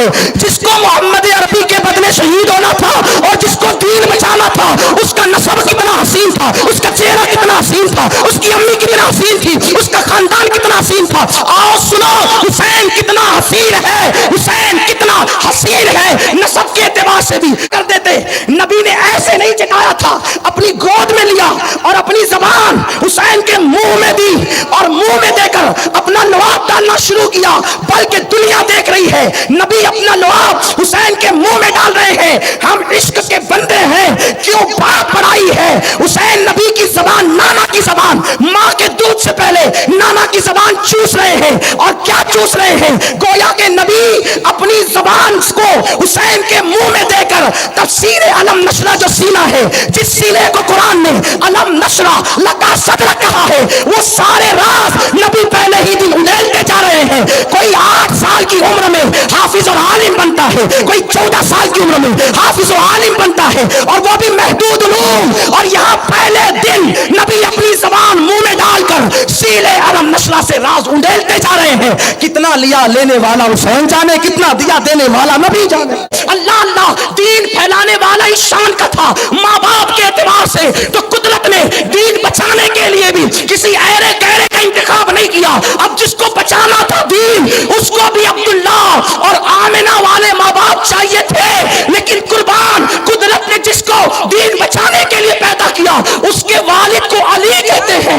ہے, جس کو محمد عربی کے بدلے شہید ہونا تھا اور جس کو دین بچانا تھا, اس کا نسب کتنا حسین تھا, اس کا چہرہ کتنا حسین تھا, اس کی امی کتنا حسین تھی, اس کا خاندان کتنا حسین تھا. آؤ سنو, حسین کتنا حسین ہے, حسین کتنا حسین ہے, نسب کے اعتبار سے بھی کر دیتے. نبی نے ایسے نہیں چٹایا تھا, اپنی گود میں لیا اور اپنی زبان حسین کے منہ میں دی اور منہ میں دے کر اپنا لعاب ڈالنا شروع کیا, بلکہ دنیا دیکھ رہی ہے نبی اپنا لعاب حسین کے منہ میں ڈال رہے ہیں. ہم عشق کے بندے ہیں, کیوں بات بڑھائی ہے. حسین نبی کی زبان, نانا کی زبان, ماں کے دودھ سے پہلے نانا کی زبان چوس رہے ہیں. اور کیا چوس رہے ہیں, گویا کہ نبی اپنی زبان کو حسین کے منہ میں دے کر تفسیر علم نشرہ جو سینہ ہے, جس سینے کو قرآن نے علم نشرہ لکا صدر کہا ہے, وہ سارے راز نبی پہلے ہی دن اڑیلتے جا رہے ہیں. کوئی 8 سال کی عمر میں حافظ اور عالم بنتا ہے, کوئی 14 سال کی عمر میں حافظ و عالم بنتا ہے, اور وہ بھی محدود علوم. اور یہاں پہلے دن نبی اپنی زبان منہ میں ڈال کر سیلے علم نشرہ سے راز اڑیلتے جا رہے ہیں. کتنا لیا لینے والا حسین جانے, کتنا دیا دینے والا نبی جانے. اللہ اللہ, دین پھیلانے والا ہی شان کا تھا ماں باپ کے اعتبار سے, تو قدرت نے دین بچانے کے لیے بھی کسی ایرے گہرے کا انتخاب نہیں کیا. اب جس کو بچانا تھا دین, اس کو بھی عبداللہ اور آمنہ والے ماں باپ چاہیے تھے, لیکن قربان قدرت نے جس کو دین بچانے کے لیے پیدا کیا, اس کے والد کو علی کہتے ہیں,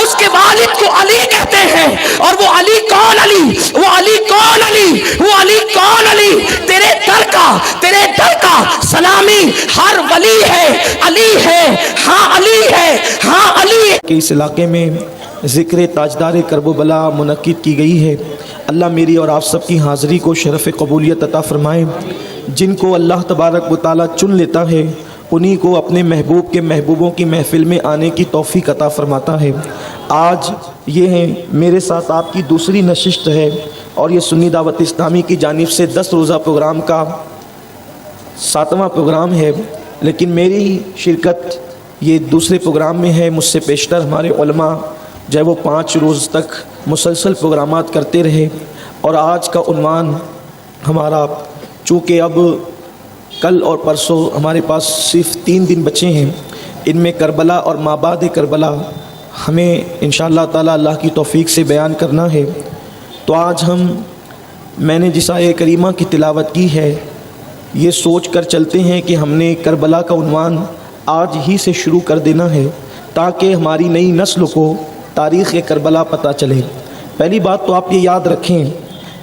اس کے والد کو علی کہتے ہیں. اور وہ علی کون علی, وہ علی کون علی, وہ علی کون علی, تیرے در کا سلامی ہر ولی ہے, علی ہے, ہاں علی ہے, ہاں علی ہے. کہ اس علاقے میں ذکر تاجدار کرب و بلا منعقد کی گئی ہے. اللہ میری اور آپ سب کی حاضری کو شرف قبولیت عطا فرمائے. جن کو اللہ تبارک و تعالیٰ چن لیتا ہے, انہی کو اپنے محبوب کے محبوبوں کی محفل میں آنے کی توفیق عطا فرماتا ہے. آج یہ ہے میرے ساتھ آپ کی دوسری نشست ہے, اور یہ سنی دعوت اسلامی کی جانب سے 10 روزہ پروگرام کا 7واں پروگرام ہے. لیکن میری شرکت یہ دوسرے پروگرام میں ہے. مجھ سے پیشتر ہمارے علماء جو ہے وہ 5 روز تک مسلسل پروگرامات کرتے رہے, اور آج کا عنوان ہمارا, چونکہ اب کل اور پرسوں ہمارے پاس صرف 3 دن بچے ہیں, ان میں کربلا اور مابعد کربلا ہمیں انشاءاللہ تعالی اللہ کی توفیق سے بیان کرنا ہے. تو آج میں نے جس آیہ کریمہ کی تلاوت کی ہے, یہ سوچ کر چلتے ہیں کہ ہم نے کربلا کا عنوان آج ہی سے شروع کر دینا ہے, تاکہ ہماری نئی نسل کو تاریخ کربلا پتہ چلے. پہلی بات تو آپ یہ یاد رکھیں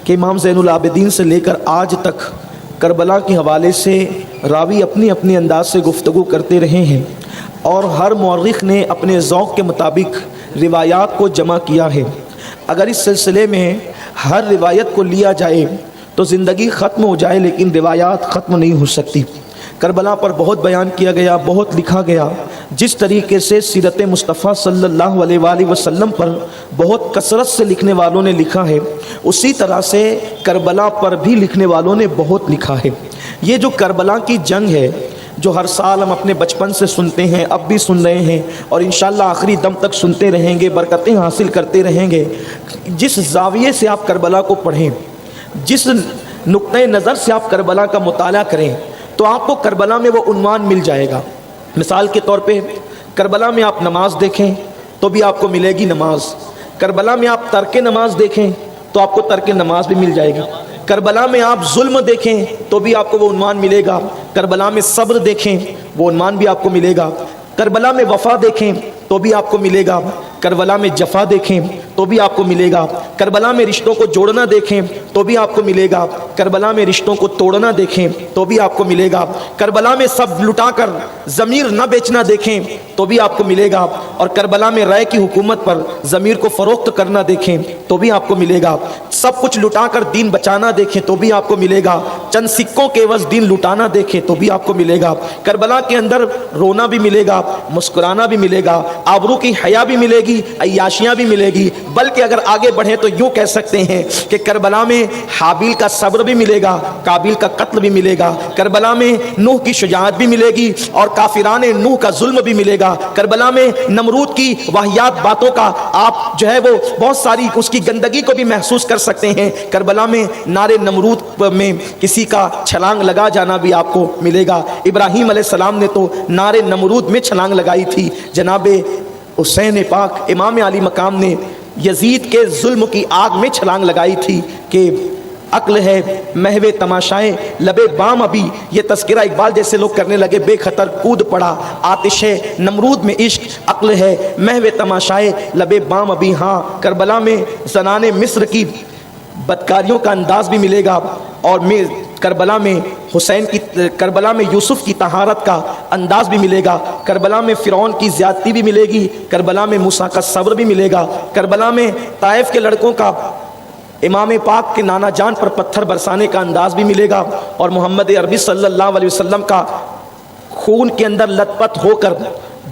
کہ امام زین العابدین سے لے کر آج تک کربلا کے حوالے سے راوی اپنی اپنے انداز سے گفتگو کرتے رہے ہیں, اور ہر مورخ نے اپنے ذوق کے مطابق روایات کو جمع کیا ہے. اگر اس سلسلے میں ہر روایت کو لیا جائے تو زندگی ختم ہو جائے, لیکن روایات ختم نہیں ہو سکتی. کربلا پر بہت بیان کیا گیا, بہت لکھا گیا. جس طریقے سے سیرت مصطفیٰ صلی اللہ علیہ وآلہ وسلم پر بہت کثرت سے لکھنے والوں نے لکھا ہے, اسی طرح سے کربلا پر بھی لکھنے والوں نے بہت لکھا ہے. یہ جو کربلا کی جنگ ہے, جو ہر سال ہم اپنے بچپن سے سنتے ہیں, اب بھی سن رہے ہیں, اور انشاءاللہ آخری دم تک سنتے رہیں گے, برکتیں حاصل کرتے رہیں گے. جس زاویے سے آپ کربلا کو پڑھیں, جس نقطۂ نظر سے آپ کربلا کا مطالعہ کریں, تو آپ کو کربلا میں وہ عنوان مل جائے گا. مثال کے طور پہ کربلا میں آپ نماز دیکھیں تو بھی آپ کو ملے گی نماز. کربلا میں آپ ترک نماز دیکھیں تو آپ کو ترک نماز بھی مل جائے گا. کربلا میں آپ ظلم دیکھیں تو بھی آپ کو وہ عنوان ملے گا. کربلا میں صبر دیکھیں وہ عنوان بھی آپ کو ملے گا. کربلا میں وفا دیکھیں تو بھی آپ کو ملے گا. کربلا میں جفا دیکھیں تو بھی آپ کو ملے گا. کربلا میں رشتوں کو جوڑنا دیکھیں تو بھی آپ کو ملے گا. کربلا میں رشتوں کو توڑنا دیکھیں تو بھی آپ کو ملے گا. کربلا میں سب لٹا کر ضمیر نہ بیچنا دیکھیں تو بھی آپ کو ملے گا. اور کربلا میں رائے کی حکومت پر ضمیر کو فروخت کرنا دیکھیں تو بھی آپ کو ملے گا. سب کچھ لٹا کر دین بچانا دیکھیں تو بھی آپ کو ملے گا. चंद सिक्कों के एवज दिन लुटाना देखे तो भी आपको मिलेगा। करबला के अंदर रोना भी मिलेगा, मुस्कुराना भी मिलेगा, आबरू की हया भी मिलेगी, अय्याशियां भी मिलेगी। बल्कि अगर आगे बढ़े तो यूं कह सकते हैं कि करबला में हाबिल का सब्र भी मिलेगा, काबिल का कत्ल भी मिलेगा। करबला में नूह की शुजाअत भी मिलेगी और काफिराने नूह का जुल्म भी मिलेगा। करबला में नमरूद की वाहियात बातों का आप जो है वो बहुत सारी उसकी गंदगी को भी महसूस कर सकते हैं। करबला में नारे नमरूद में किसी का छलांग लगा जाना भी आपको मिलेगा। इब्राहीम अलैहिस्सलाम ने तो नारे नमरूद में छलांग लगाई थी। जनाबे हुसैन पाक इमाम अली मकाम ने यजीद के जुल्म की आग में छलांग लगाई थी कि अक्ल है महवे तमाशाएं लबे बाम अभी, ये तस्किरा इकबाल जैसे लोग करने लगे। बेखतर कूद पड़ा आतिशे नमरूद में इश्क, अक्ल है महवे तमाशाएं लबे बाम अभी। हाँ, करबला में ज़नाने मिस्र की बदकारियों का अंदाज भी मिलेगा और करबला में हुसैन की, करबला में यूसुफ की तहारत का अंदाज भी मिलेगा। करबला में फ़िरौन की ज़्यादती भी मिलेगी। करबला में मूसा का सब्र भी मिलेगा। करबला में ताइफ के लड़कों का इमाम पाक के नाना जान पर पत्थर बरसाने का अंदाज भी मिलेगा और मोहम्मद अरबी सल्लल्लाहु अलैहि वसल्लम का खून के अंदर लथपथ होकर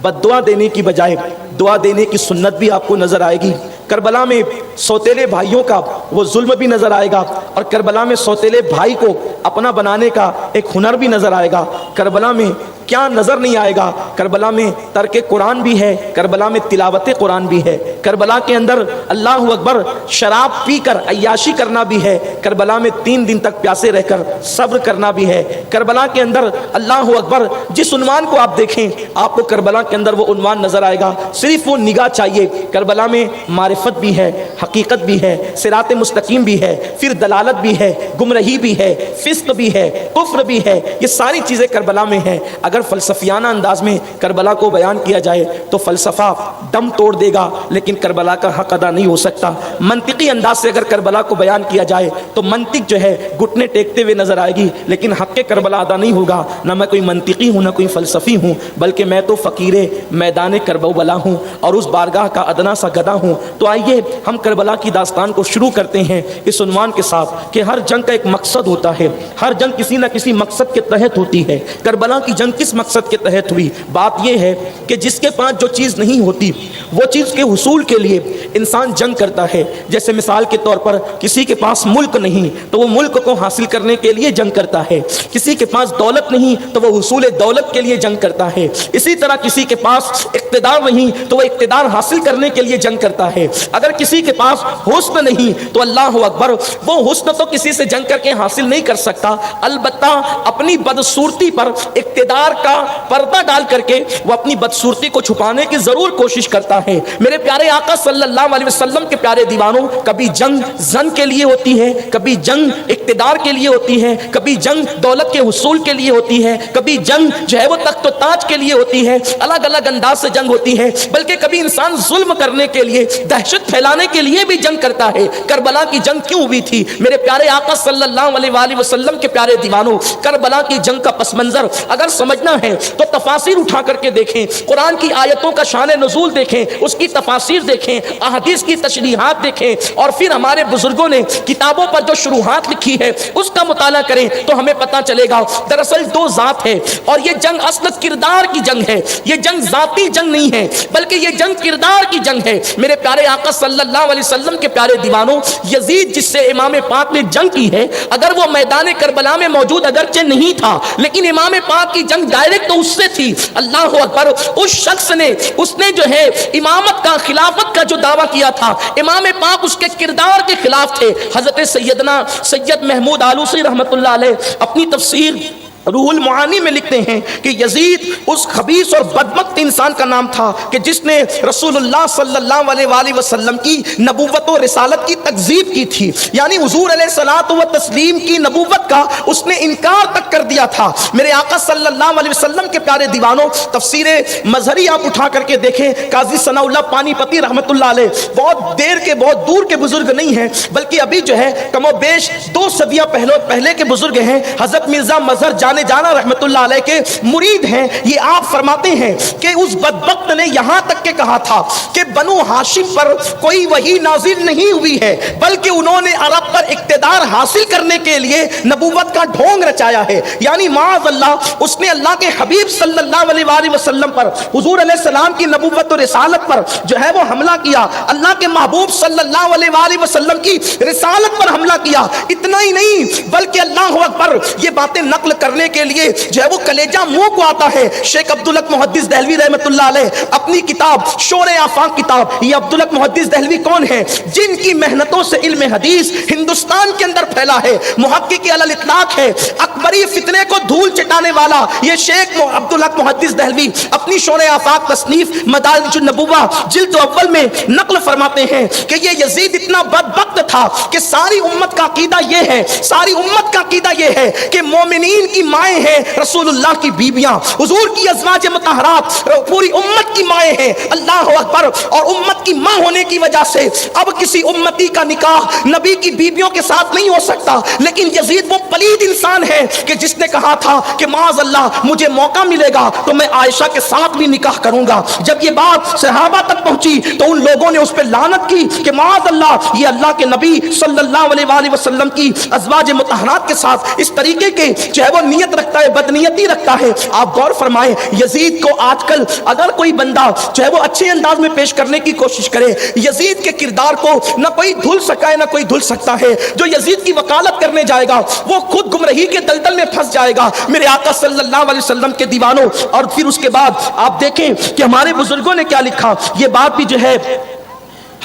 बद्दुआ देने की बजाय दुआ देने की सुन्नत भी आपको नजर आएगी। करबला में सौतेले भाइयों का वो जुल्म भी नजर आएगा और करबला में सौतेले भाई को अपना बनाने का एक हुनर भी नजर आएगा। करबला में क्या नजर नहीं आएगा? करबला में तर्क कुरान भी है, करबला में तिलावत कुरान भी है। करबला के अंदर अल्लाह अकबर शराब पीकर अय्याशी करना भी है। करबला में 3 दिन तक प्यासे रहकर सब्र करना भी है। करबला के अंदर अल्लाह अकबर जिस उन्वान को आप देखें आपको करबला के अंदर वो उन्वान नजर आएगा, सिर्फ वो निगाह चाहिए। करबला में मारिफत भी है, हकीकत भी है, सिरात मुस्तकीम भी है, फिर दलालत भी है, गुमराही भी है, फिस्क भी है, कुफ्र भी है। ये सारी चीज़ें करबला में हैं। अगर फ़लसफियाना अंदाज में करबला को बयान किया जाए तो फ़लसफ़ा दम तोड़ देगा, लेकिन करबला का हक अदा नहीं हो सकता। मंतिकी अंदाज से अगर करबला को बयान किया जाए तो मंतिक जो है घुटने टेकते हुए नजर आएगी, लेकिन हक़ करबला अदा नहीं होगा। ना मैं कोई मंतिकी हूँ, ना कोई फ़लसफ़ी हूँ, बल्कि मैं तो फ़कीर मैदान करबला हूँ और उस बारगाह का अदना सा गदा हूँ। तो आइए हम करबला की दास्तान को शुरू करते हैं इस उन्वान के साथ कि हर जंग का एक मकसद होता है, हर जंग किसी न किसी मकसद के तहत होती है। करबला की जंग किस मकसद के तहत हुई? बात यह है कि जिसके पास जो चीज़ नहीं होती वो चीज़ के हुसूल के लिए इंसान जंग करता है। जैसे मिसाल के तौर पर किसी के पास मुल्क नहीं तो वो मुल्क को हासिल करने के लिए जंग करता है। किसी के पास दौलत नहीं तो वो हुसूल दौलत के लिए जंग करता है। इसी तरह किसी के पास इक़्तिदार नहीं तो वो इक़्तिदार हासिल करने के लिए जंग करता है। अगर किसी के पास हुस्न नहीं तो अल्लाह अकबर वो हुस्न तो किसी से जंग करके हासिल नहीं कर सकता, अलबत्ता अपनी बदसूरती पर इक़्तिदार का पर्दा डाल करके वो अपनी बदसूरती को छुपाने की जरूर कोशिश करता है। मेरे प्यारे आका सल्लल्लाहु अलैहि वसल्लम के प्यारे दीवानों, कभी जंग जन के लिए होती है, कभी जंग इक़्तिदार के लिए होती है, कभी जंग दौलत के हुसूल के लिए होती है, कभी जंग जो है वो तख्त ताज के लिए होती है। अलग अलग अंदाज से जंग होती है, बल्कि कभी इंसान जुल्म करने के लिए, दहशत फैलाने के लिए भी जंग करता है। करबला की जंग क्यों हुई थी? मेरे प्यारे आका सल्लल्लाहु अलैहि वसल्लम के प्यारे दीवानों, करबला की जंग का पस मंजर अगर समझना है तो तफासिर उठा करके देखें, कुरान की आयतों का शान नज़ूल देखें, उसकी तफासिर देखें, अहादीस की तशरीहात देखें और फिर हमारे बुजुर्गों ने किताबों पर जो शुरुआत लिखी है उसका मुताला करें तो हमें पता चलेगा दरअसल 2 जात है और ये जंग असल किरदार की जंग है। ये जंग जाती जंग नहीं है बल्कि ये जंग किरदार की जंग है। मेरे प्यारे आका सल्लल्लाहु अलैहि वसल्लम के प्यारे दीवानों, यजीद जिससे इमाम पाक ने जंग की है, अगर वो मैदान करबला में मौजूद अगरचे नहीं था लेकिन इमाम पाक की जंग डायरेक्ट तो उससे थी। अल्लाह अकबर, उस शख्स ने उसने जो है इमामत का, खिलाफत का जो दावा किया था, इमाम पाक उसके किरदार के खिलाफ थे। हजरत सैयद महमूद आलूसी रहमतुल्लाह अलैह अपनी तफसीर रूहुल मुआनी में लिखते हैं कि यजीद उस खबीस और बदबख्त इंसान का नाम था कि जिसने रसूलुल्लाह सल्लल्लाहु अलैहि वसल्लम की नबूवत और रिसालत की तकज़ीब की थी, यानी हुजूर अलैहिस्सलातु व तस्लीम की नबूवत का उसने इनकार तक कर दिया था। मेरे आका सल्लल्लाहु अलैहि वसल्लम के प्यारे दीवानों, तफसीरे मजहरी आप उठा करके देखें, काजी सनाउल्लाह पानीपती रहमतुल्लाह अलैह बहुत देर के, बहुत दूर के बुजुर्ग नहीं हैं, बल्कि अभी जो है कमोबेश 2 सदियां पहले के बुजुर्ग हैं। हजरत मिर्जा मजहर जाने जाना रहमतुल्लाह अलैह के मुरीद हैं, ये आप फरमाते हैं कि उस बदबख्त ने यहां तक के कहा था कि बनु हाशिम पर कोई वही नाजिल नहीं हुई है, बल्कि उन्होंने अरब पर इक्तिदार हासिल करने के लिए नबूवत का ढोंग रचाया है। यानी माज़ अल्लाह, उसने अल्लाह के हबीब सल्लल्लाहु अलैहि वसल्लम पर, हुजूर अलैहिस्सलाम की नबूवत और रिसालत पर जो है वो हमला किया, अल्लाह के महबूब सल्लल्लाहु अलैहि वसल्लम की रिसालत पर हमला किया। इतना ही नहीं बल्कि अल्लाहु अकबर, ये बातें नकल करने के लिए जो है वो कलेजा मुंह को आता है। शेख अब्दुल हक मुहद्दिस दहलवी रहमतुल्लाह अलैह अपनी किताब शोरे आफाक किताब, ये अब्दुल हक मुहद्दिस दहलवी कौन है, जिनकी मेहनतों से इल्म हदीस हिंदुस्तान के अंदर फैला है, मुहक्किक अलल इतलाक है, अकबरी फितने को धूल चटाने वाला ये शेख अब्दुल हक मुहद्दिस दहलवी अपनी शोरे आफाक तसनीफ मदारिजुन नबुव्वा जिल्द अव्वल में नकल फरमाते हैं कि ये यजीद इतना बदबख्त था कि सारी उम्मत का अकीदा ये है, सारी उम्मत का अकीदा ये है कि मोमिनीन की माएँ हैं रसूलुल्लाह की बीबियां, हुजूर की अज़वाज मुतहरात पूरी उम्मत की माएँ हैं। अल्लाह अकबर। और उम्मत की माँ होने की वजह से अब किसी उम्मती का निकाह नबी की बीबियों के साथ नहीं हो सकता। लेकिन यजीद वो पलीद इंसान है कि जिसने कहा था कि माज़ अल्लाह मुझे मौका मिलेगा तो मैं आयशा के साथ भी निकाह करूंगा। जब ये बात सहाबा तक पहुंची तो उन लोगों ने उस पर लानत की कि माज़ अल्लाह ये अल्लाह के नबी सल्लल्लाहु अलैहि वसल्लम की अज़वाज मुतहरात के साथ इस तरीके के जो है वो नियत रखता है, बदनियती रखता है। आप गौर फरमाएं, यजीद को आजकल अगर कोई बंदा जो है वो अच्छे अंदाज में पेश करने की कोशिश करे, यजीद के किरदार को ना कोई धुल सका है ना कोई धुल सकता है। जो यजीद की वकालत करने जाएगा वो खुद गुमराही के दलदल में फंस जाएगा। मेरे आका सल्लल्लाहु अलैहि वसल्लम के दीवानों, और फिर उसके बाद आप देखें कि हमारे बुजुर्गों ने क्या लिखा। ये बात भी जो है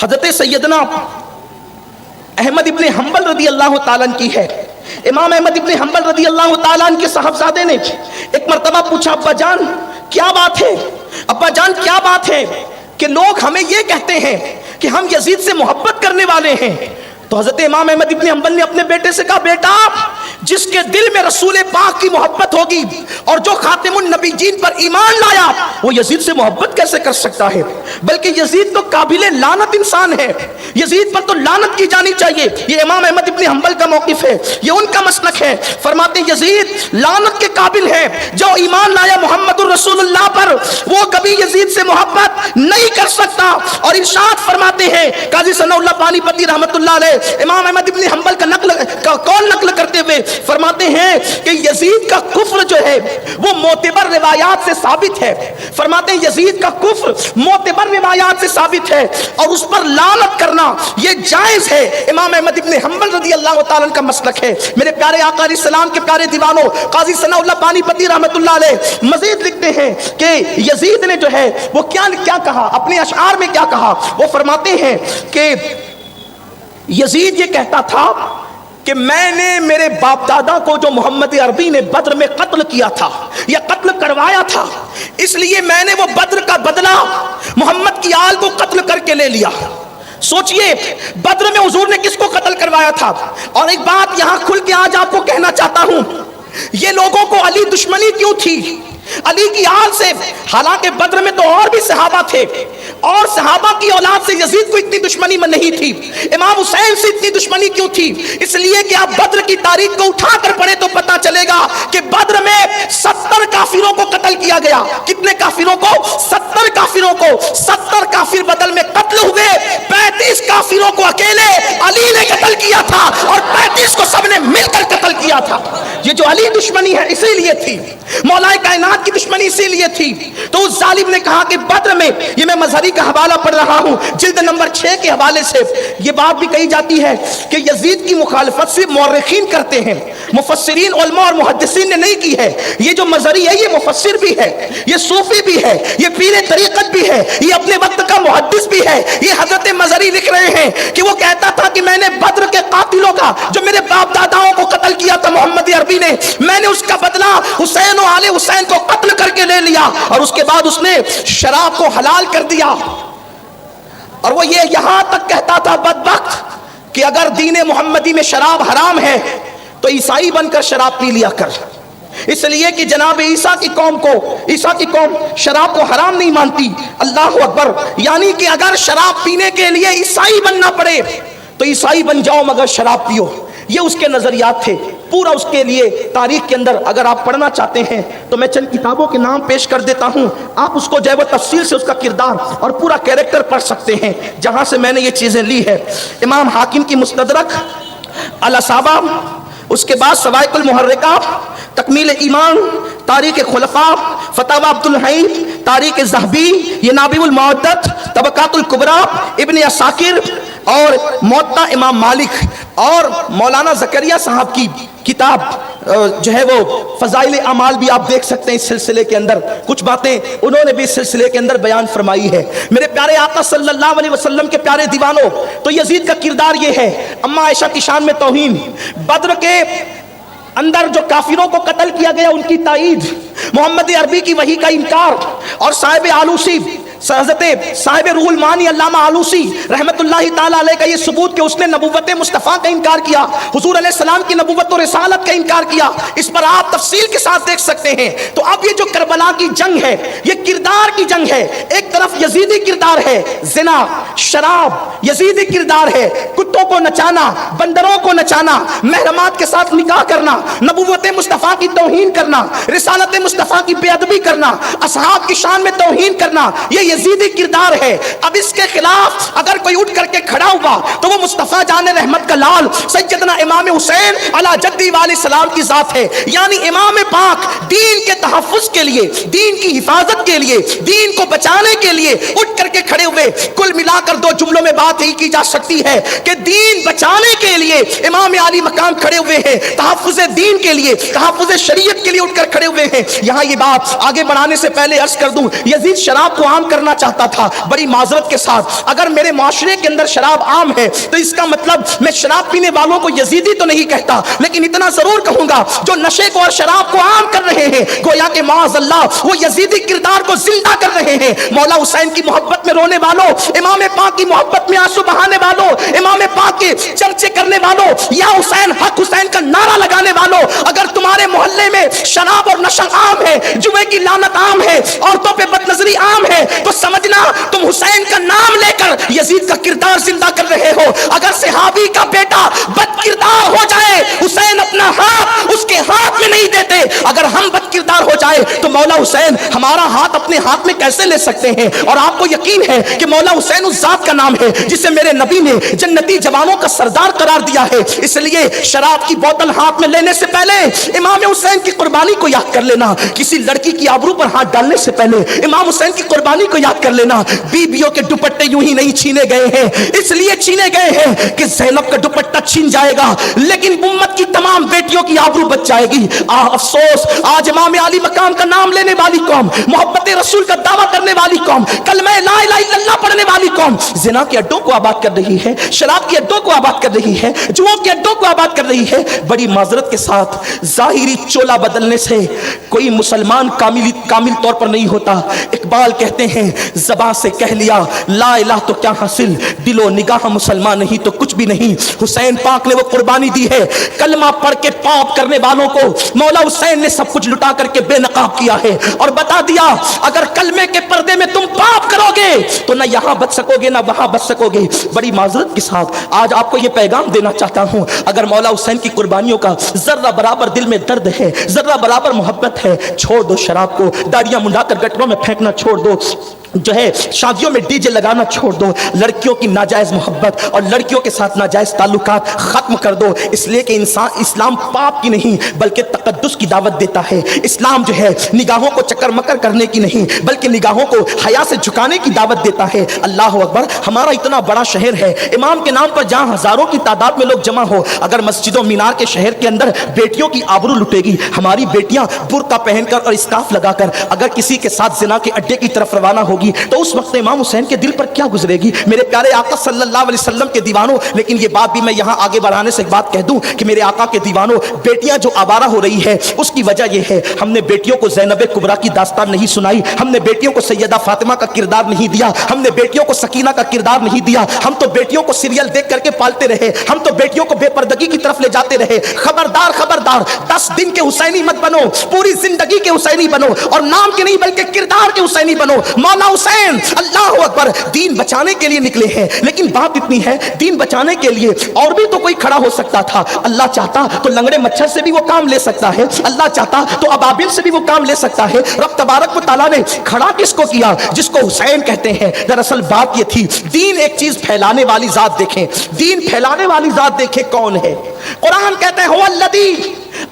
हजरत सैयदना अहमद इब्ने हंबल रदी अल्लाह ताला अन्हु की है। इमाम अहमद इब्ने हंबल रदी अल्लाह ताला अन्हु के साहबजादे ने एक मर्तबा पूछा, अब्बा जान क्या बात है, अब्बा जान क्या बात है कि लोग हमें ये कहते हैं कि हम यजीद से मोहब्बत करने वाले हैं। तो हजरत इमाम अहमद इब्ने हंबल ने अपने बेटे से कहा, बेटा जिसके दिल में रसूल पाक की मोहब्बत होगी और जो खातिमुन नबीयीन पर ईमान लाया वो यजीद से मोहब्बत कैसे कर सकता है, बल्कि यजीद तो काबिले लानत इंसान है, यजीद पर तो लानत की जानी चाहिए। ये इमाम अहमद इब्ने हंबल का मौकिफ है, ये उनका मसलक है। फरमाते यजीद लानत के काबिल है, जो ईमान लाया मोहम्मदुर रसूलुल्लाह पर वो कभी यजीद से मोहब्बत नहीं कर सकता। और इरशाद फरमाते हैं काजी सनाउल्लाह पानीपती रहमतुल्लाह अलैह इमाम अहमद इब्ने हंबल का कौन नकल करते हुए फरमाते हैं कि यजीद का कुफ्र जो है वो मोतबर रिवायात से साबित है। फरमाते हैं यजीद का कुफ्र मोतबर रिवायात से साबित है और उस पर लानत करना ये जायज है। इमाम अहमद इब्ने हंबल रज़ी अल्लाह तआला अन्हु का मसलक है। मेरे प्यारे आका अलैहिस्सलाम के प्यारे दीवानों, काजी सनाउल्लाह पानीपती रहमतुल्लाह अलैह मजीद लिखते हैं कि यजीद ने जो है वो क्या कहा, अपने अशआर में क्या कहा। वो फरमाते हैं कि यजीद ये कहता था कि मैंने मेरे बाप दादा को जो मोहम्मद अरबी ने बद्र में कत्ल किया था या कत्ल करवाया था, इसलिए मैंने वो बद्र का बदला मोहम्मद की आल को कत्ल करके ले लिया। सोचिए बद्र में हुजूर ने किसको कत्ल करवाया था। और एक बात यहां खुल के आज आपको कहना चाहता हूं, ये लोगों को अली दुश्मनी क्यों थी अली की आल से, हालांकि बद्र में तो और भी सहाबा थे और सहाबा की औलाद से यजीद को इतनी दुश्मनी में नहीं थी। इमाम हुसैन से इतनी दुश्मनी क्यों थी? इसलिए कि आप बद्र की तारीख को उठाकर पढ़े तो पता चलेगा कि बद्र में 70 काफिरों को कत्ल किया गया। कितने काफिरों को? 70 काफिरों को। 70 काफिर बदल में कत्ल हुए, 35 काफिरों को अकेले अली ने कत्ल किया था और 35 को सबने मिलकर कत्ल किया था। ये जो अली दुश्मनी है इसीलिए थी, मौलाए कायनात की दुश्मनी इसीलिए थी। तो उस जालिम ने कहा कि बद्र में, ये मैं मजहरी का हवाला पढ़ रहा हूं जिल्द नंबर 6 के हवाले से, ये बात भी कही जाती है कि यजीद की मुखालफत सिर्फ मौरखीन करते हैं, मुफस्सिरीन उलमा और मुहद्दिसीन ने नहीं की है। ये जो मजहरी है ये मुफस्सिर भी है, ये सूफी भी है, ये पीर तरीकत भी है, ये अपने वक्त का मुहद्दिस भी है। ये हजरत मजहरी लिख रहे हैं कि वो कहता था कि मैंने बद्र के कातिलों का, जो मेरे बाप दादाओं को कत्ल किया था मोहम्मद अरबी ने, मैंने उसका बदला हुसैन और आले हुसैन को कत्ल करके ले लिया और उसके बाद उसने शराब को हलाल कर दिया। और वो ये यहां तक कहता था बदबख्त कि अगर दीन मोहम्मदी में शराब हराम है तो ईसाई बनकर शराब पी लिया कर, इसलिए कि जनाब ईसा की कौम शराब को हराम नहीं मानती। अल्लाह अकबर। यानी कि अगर शराब पीने के लिए ईसाई बनना पड़े तो ईसाई बन जाओ मगर शराब पियो। یہ اس کے نظریات تھے. پورا اس کے لیے تاریخ کے اندر اگر آپ پڑھنا چاہتے ہیں تو میں چند کتابوں کے نام پیش کر دیتا ہوں, آپ اس کو جو ہے وہ تفصیل سے اس کا کردار اور پورا کیریکٹر پڑھ سکتے ہیں جہاں سے میں نے یہ چیزیں لی ہے. امام حاکم کی مستدرک, الاصابہ, اس کے بعد سوائق المحرکہ, تکمیل ایمان, تاریخ خلفاء, فتاوی عبد الحی, تاریخ ذہبی, یہ نابع المعدت, طبقات الکبریٰ, ابن عساکر, اور موطا امام مالک, اور مولانا زکریا صاحب کی کتاب جو ہے وہ فضائل اعمال بھی آپ دیکھ سکتے ہیں. اس سلسلے کے اندر کچھ باتیں انہوں نے بھی اس سلسلے کے اندر بیان فرمائی ہے. میرے پیارے آقا صلی اللہ علیہ وسلم کے پیارے دیوانوں, تو یزید کا کردار یہ ہے. اما عائشہ کی شان میں توہین, بدر کے اندر جو کافروں کو قتل کیا گیا ان کی تائید, محمد عربی کی وحی کا انکار, اور صاحب آلوسی, حضرت صاحب روح المعانی علامہ آلوسی رحمت اللہ تعالیٰ علیہ کا یہ ثبوت کہ اس نے نبوت مصطفیٰ کا انکار کیا, حضور علیہ السلام کی نبوت و رسالت کا انکار کیا. اس پر آپ تفصیل کے ساتھ دیکھ سکتے ہیں. تو اب یہ جو کربلا کی جنگ ہے یہ کردار کی جنگ ہے. ایک طرف یزیدی کردار ہے, زنا, شراب, یزیدی کردار ہے, کتوں کو نچانا, بندروں کو نچانا, محرمات کے ساتھ نکاح کرنا, نبوت مصطفیٰ کی توہین کرنا, رسالت مصطفیٰ کی بے ادبی کرنا, اصحاب کی شان میں توہین کرنا, یہ یزیدی کردار ہے. اب اس کے خلاف اگر کوئی اٹھ کر کے کھڑا ہوا تو وہ مصطفیٰ جان رحمت کا لال سیدنا امام حسین علی جدی والی سلام کی ذات ہے. یعنی امام پاک دین کے تحفظ کے لیے, دین کی حفاظت کے لیے, دین کو بچانے کے لیے اٹھ کر کے کھڑے ہوئے. کل ملا کر دو جملوں میں بات یہی کی جا سکتی ہے کہ دین بچانے کے لیے امام علی مقام کھڑے ہوئے ہیں, تحفظ دین کے لیے, تحفظ شریعت کے لیے اٹھ کر کھڑے ہوئے ہیں. یہاں یہ بات آگے بڑھانے سے پہلے عرض کر دوں, یزید شراب کو عام کرنا چاہتا تھا. بڑی معذرت کے ساتھ, اگر میرے معاشرے کے اندر شراب عام ہے تو اس کا مطلب میں شراب پینے والوں کو یزیدی تو نہیں کہتا, لیکن اتنا ضرور کہوں گا جو نشے کو اور شراب کو عام کر رہے ہیں گویا کہ معاذ اللہ وہ یزیدی کردار کو زندہ کر رہے ہیں. مولا حسین کی محبت میں رونے والوں, امام پاک کی محبت میں آنسو بہانے والوں, امام پاک کے چرچے کرنے والوں, یا حسین حق حسین کا نعرہ لگانے والوں, اگر تمہارے محلے میں شراب اور نشہ عام ہے, جوے کی لعنت عام ہے, عورتوں پہ بدنظری عام ہے, تو سمجھنا تم حسین کا نام لے کر یزید کا کردار زندہ کر رہے ہو. اگر صحابی کا بیٹا بد کردار ہو جائے حسین اپنا ہاتھ اس کے ہاتھ میں نہیں دیتے. اگر ہم بد کردار ہو جائے تو مولا حسین ہمارا ہاتھ اپنے ہاتھ میں کیسے لے سکتے ہیں؟ اور آپ کو یقین ہے کہ مولا حسین اس ذات کا نام ہے جسے میرے نبی نے جنتی جوانوں کا سردار قرار دیا ہے. اس لیے شراب کی بوتل ہاتھ میں لینے سے پہلے امام حسین کی قربانی کو یاد کر لینا, کسی لڑکی کی آبرو پر ہاتھ ڈالنے سے پہلے امام حسین کی قربانی کو یاد کر لینا. بیویوں کے دوپٹے یوں ہی نہیں چھینے گئے ہیں, اس لیے چھینے گئے ہیں کہ زینب کا دوپٹہ چھین جائے گا لیکن امت کی تمام بیٹیوں کی آبرو بچ جائے گی. افسوس آج امام علی مقام کا نام لینے والی قوم, محبت رسول کا دعویٰ کرنے والی قوم, کلمہ لا الہ الا اللہ پڑھنے والی قوم زنا کے اڈوں کو آباد کر رہی ہے, شراب کے اڈوں کو آباد کر رہی ہے, جوؤں کے اڈوں کو آباد کر رہی ہے. بڑی معذرت کے ساتھ ظاہری چولا بدلنے سے کوئی مسلمان کامل طور پر نہیں ہوتا. اقبال کہتے ہیں زبان سے کہہ لیا لا الہ تو کیا حاصل, دل و نگاہ مسلمان نہیں تو کچھ بھی نہیں. حسین پاک نے وہ قربانی دی ہے, کلمہ پڑھ کے پاپ کرنے والوں کو مولا حسین نے سب کچھ لٹا کر کے بے نقاب کیا ہے اور بتا دیا اگر کلمے کے پردے میں تم پاپ کرو گے تو نہ یہاں بچ سکو گے نہ وہاں بچ سکو گے. بڑی معذرت کے ساتھ آج آپ کو یہ پیغام دینا چاہتا ہوں, اگر مولا حسین کی قربانیوں کا ذرہ برابر دل میں درد ہے, ذرہ برابر محبت ہے, چھوڑ دو شراب کو, داڑیاں منڈا کر گٹروں میں پھینکنا چھوڑ دو, جو ہے شادیوں میں ڈی جے لگانا چھوڑ دو, لڑکیوں کی ناجائز محبت اور لڑکیوں کے ساتھ ناجائز تعلقات ختم کر دو. اس لیے کہ اسلام پاپ کی نہیں بلکہ تقدس کی دعوت دیتا ہے. اسلام جو ہے نگاہوں کو چکر مکر کرنے کی نہیں بلکہ نگاہوں کو حیا سے جھکانے کی دعوت دیتا ہے. اللہ اکبر, ہمارا اتنا بڑا شہر ہے, امام کے نام پر جہاں ہزاروں کی تعداد میں لوگ جمع ہو, اگر مسجد و مینار کے شہر کے اندر بیٹیوں کی آبرو لٹے گی, ہماری بیٹیاں برقع پہن کر اور اسکارف لگا کر اگر کسی کے ساتھ زنا کے اڈے کی طرف روانہ ہوگی تو اس وقت امام حسین کے دل پر کیا گزرے گی؟ میرے پیارے آقا صلی اللہ علیہ وسلم کے دیوانوں, لیکن یہ بات بھی میں یہاں آگے بڑھانے سے ایک بات کہہ دوں کہ میرے آقا کے دیوانوں, بیٹیاں جو آوارہ ہو رہی ہے اس کی وجہ یہ ہے ہم نے بیٹیوں کو زینب کبریٰ کی داستان نہیں سنائی, ہم نے بیٹیوں کو سیدہ فاطمہ کا کردار نہیں دیا, ہم نے بیٹیوں کو سکینہ کا کردار نہیں دیا, ہم تو بیٹیوں کو سیریل دیکھ کر کے پالتے رہے, ہم تو بیٹیوں کو بے پردگی کی طرف لے جاتے رہے. خبردار خبردار, 10 دن کے حسینی مت بنو, پوری زندگی کے حسینی بنو, اور نام کے نہیں بلکہ کردار کے حسینی بنو. مولا इमाम हुसैन अल्लाह अकबर दीन बचाने के लिए निकले हैं, लेकिन बात इतनी है दीन बचाने के लिए और भी तो कोई खड़ा हो सकता था। अल्लाह चाहता तो लंगड़े मच्छर से भी वो काम ले सकता है, अल्लाह चाहता तो अबाबिल से भी वो काम ले सकता है। रब तबारक व तआला ने खड़ा किसको किया? जिसको हुसैन कहते हैं। दरअसल बात ये थी, दीन एक चीज फैलाने वाली जात देखें, दीन फैलाने वाली जात देखें कौन है। कुरान कहते हैं हुवल्लज़ी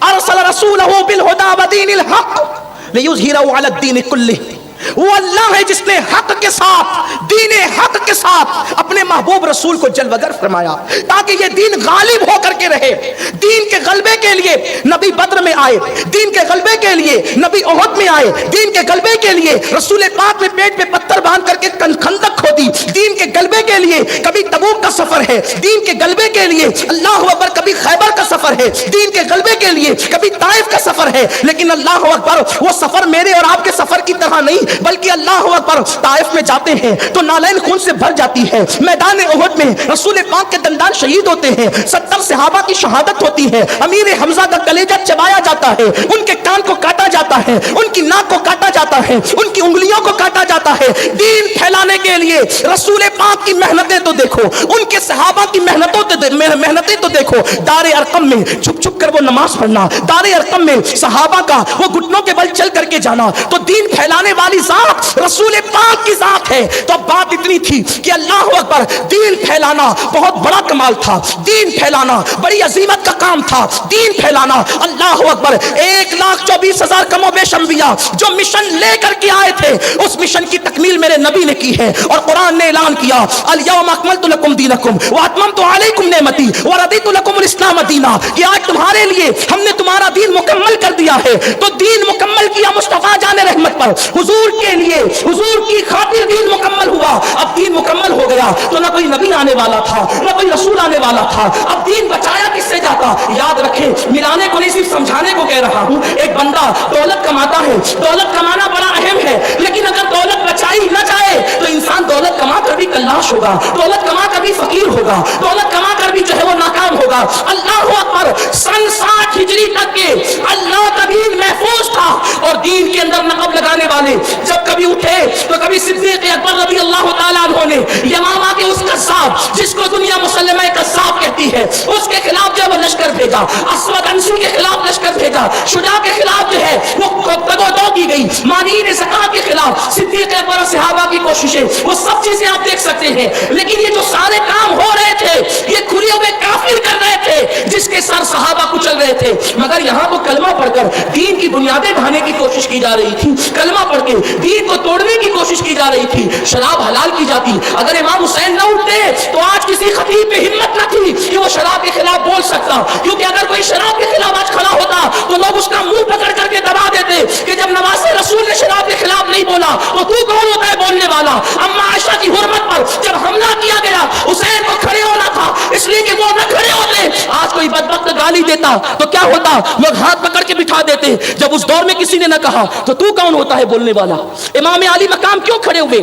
अरसल रसूलहु बिल हुदा व दीनिल हक़ लियुज़हिरहु अला दीन कुल्लिही। वो अल्लाह है जिसने हक के साथ, दीने हक के साथ अपने महबूब रसूल को जलवगर फरमाया ताकि ये दीन गालिब होकर के रहे। दीन के गलबे के लिए नबी बद्र में आए, दीन के गलबे के लिए नबी ओहद में आए, दीन के गलबे के लिए रसूल पाक ने पेट पे पत्थर बांध करके खंदक खोदी। दीन के गलबे के लिए कभी तबूक का सफर है, दीन के गलबे के लिए अल्लाह अकबर कभी खैबर का सफर है, दीन के गलबे के लिए कभी ताइफ का सफर है। लेकिन अल्लाह अकबर वो सफर मेरे और आपके सफर की तरह नहीं, बल्कि अल्लाह अकबर ताइफ में जाते हैं तो नालैन खून से भर जाती है। मैदान उहद में रसूल पाक के दंदान शहीद होते हैं, 70 सहाबा की शहादत होती है। अमीर हमजा का कलेजा चबाया जाता है, उनके कान को काटा जाता है, उनकी नाक को काटा जाता है, उनकी उंगलियों को काटा जाता है। दीन फैलाने के लिए रसूल पाक की मेहनतें तो देखो, उनके सहाबा की मेहनतें तो देखो। दारे अरकम में छुप छुप कर वो नमाज पढ़ना, दारे अरकम में सहाबा का वो घुटनों के बल चल करके जाना, तो दीन फैलाने वाली जात रसूल पाक की जात है। तो अब बात इतनी थी कि अल्लाह अकबर दीन फैलाना बहुत बड़ा कमाल था, दीन फैलाना बड़ी अजीमत का काम था। दीन फैलाना अल्लाह अकबर 1,24,000 कमोबेश अंबिया जो मिशन लेकर के आए थे, उस मिशन की तकमील मेरे नबी ने की है। और कुरान ने ऐलान किया अल-यौम अकमलतु लकुम दीनकुम व अतममतु अलैकुम नेमती व रदीतु लकुमुल इस्लाम दीना, कि आज तुम्हारे लिए हमने तुम्हारा दीन मुकम्मल कर दिया है। तो दीन मुकम्मल किया मुस्तफा जाने रहमत पर, हुजूर के लिए, हुजूर की खातिर दीन मुकम्मल हुआ। अब दीन मुकम्मल हो गया तो ना कोई नबी आने वाला था, ना कोई रसूल आने वाला था। अब दीन बचाया किससे जाता? याद रखें, मिलाने को नहीं सिर्फ समझाने को कह रहा हूं। एक बंदा दौलत कमाता है, दौलत कमाना बड़ा अहम है, लेकिन अगर दौलत बचाई न जाए तो इंसान दौलत कमा कर भी कल्लाश होगा, दौलत कमा कर भी फकीर होगा, दौलत कमा कर भी जो है वो नाकाम होगा। अल्लाह अकबर सन 60 हिजरी तक के अल्लाह का दीन महफूज था। और दीन के अंदर नकब लगाने वाले जब कभी उठे तो कभी सिद्दीक अकबर रज़ी अल्लाह ताला अन्हु ने यमामा के उस कस्साब, जिसको दुनिया मुसल्लमा कस्साब कहती है, उसके खिलाफ जो वो लश्कर भेजा, अस्वद अंसी के खिलाफ लश्कर भेजा, शुजा के खिलाफ जो है वो तगोदो की गई, मानीन ज़कात के खिलाफ सिद्दीक अकबर और सहाबा की कोशिशें, वो सब चीजें आप देख सकते हैं। लेकिन ये जो सारे काम हो रहे थे ये खुले हुए काफिर कर रहे थे, जिसके सर सहाबा कुचल रहे थे। मगर यहाँ तो कलमा पढ़कर दीन की बुनियादें ढाने की कोशिश की जा रही थी, कलमा पढ़ के दीन को तोड़ने की कोशिश की जा रही थी। शराब हलाल की जाती, अगर इमाम हुसैन न उठते तो आज किसी खतीब पे हिम्मत न थी कि वो शराब के खिलाफ बोल सकता, क्योंकि अगर कोई शराब के खिलाफ आज खड़ा होता तो लोग उसका मुंह पकड़ करके दबा देते कि जब नवाज़ रसूल ने शराब के खिलाफ नहीं बोला तो तू कौन होता है बोलने वाला। अम्मा आयशा की हुर्मत पर जब हमला किया गया, हुसैन को खड़े होना था, इसलिए कि वो न खड़े होते, आज कोई बदबख्त गाली देता तो क्या होता, लोग हाथ पकड़ के बिठा देते। जब उस दौर में किसी ने न कहा तो तू कौन होता है बोलने वाला। इमाम अली मकाम क्यों खड़े हुए?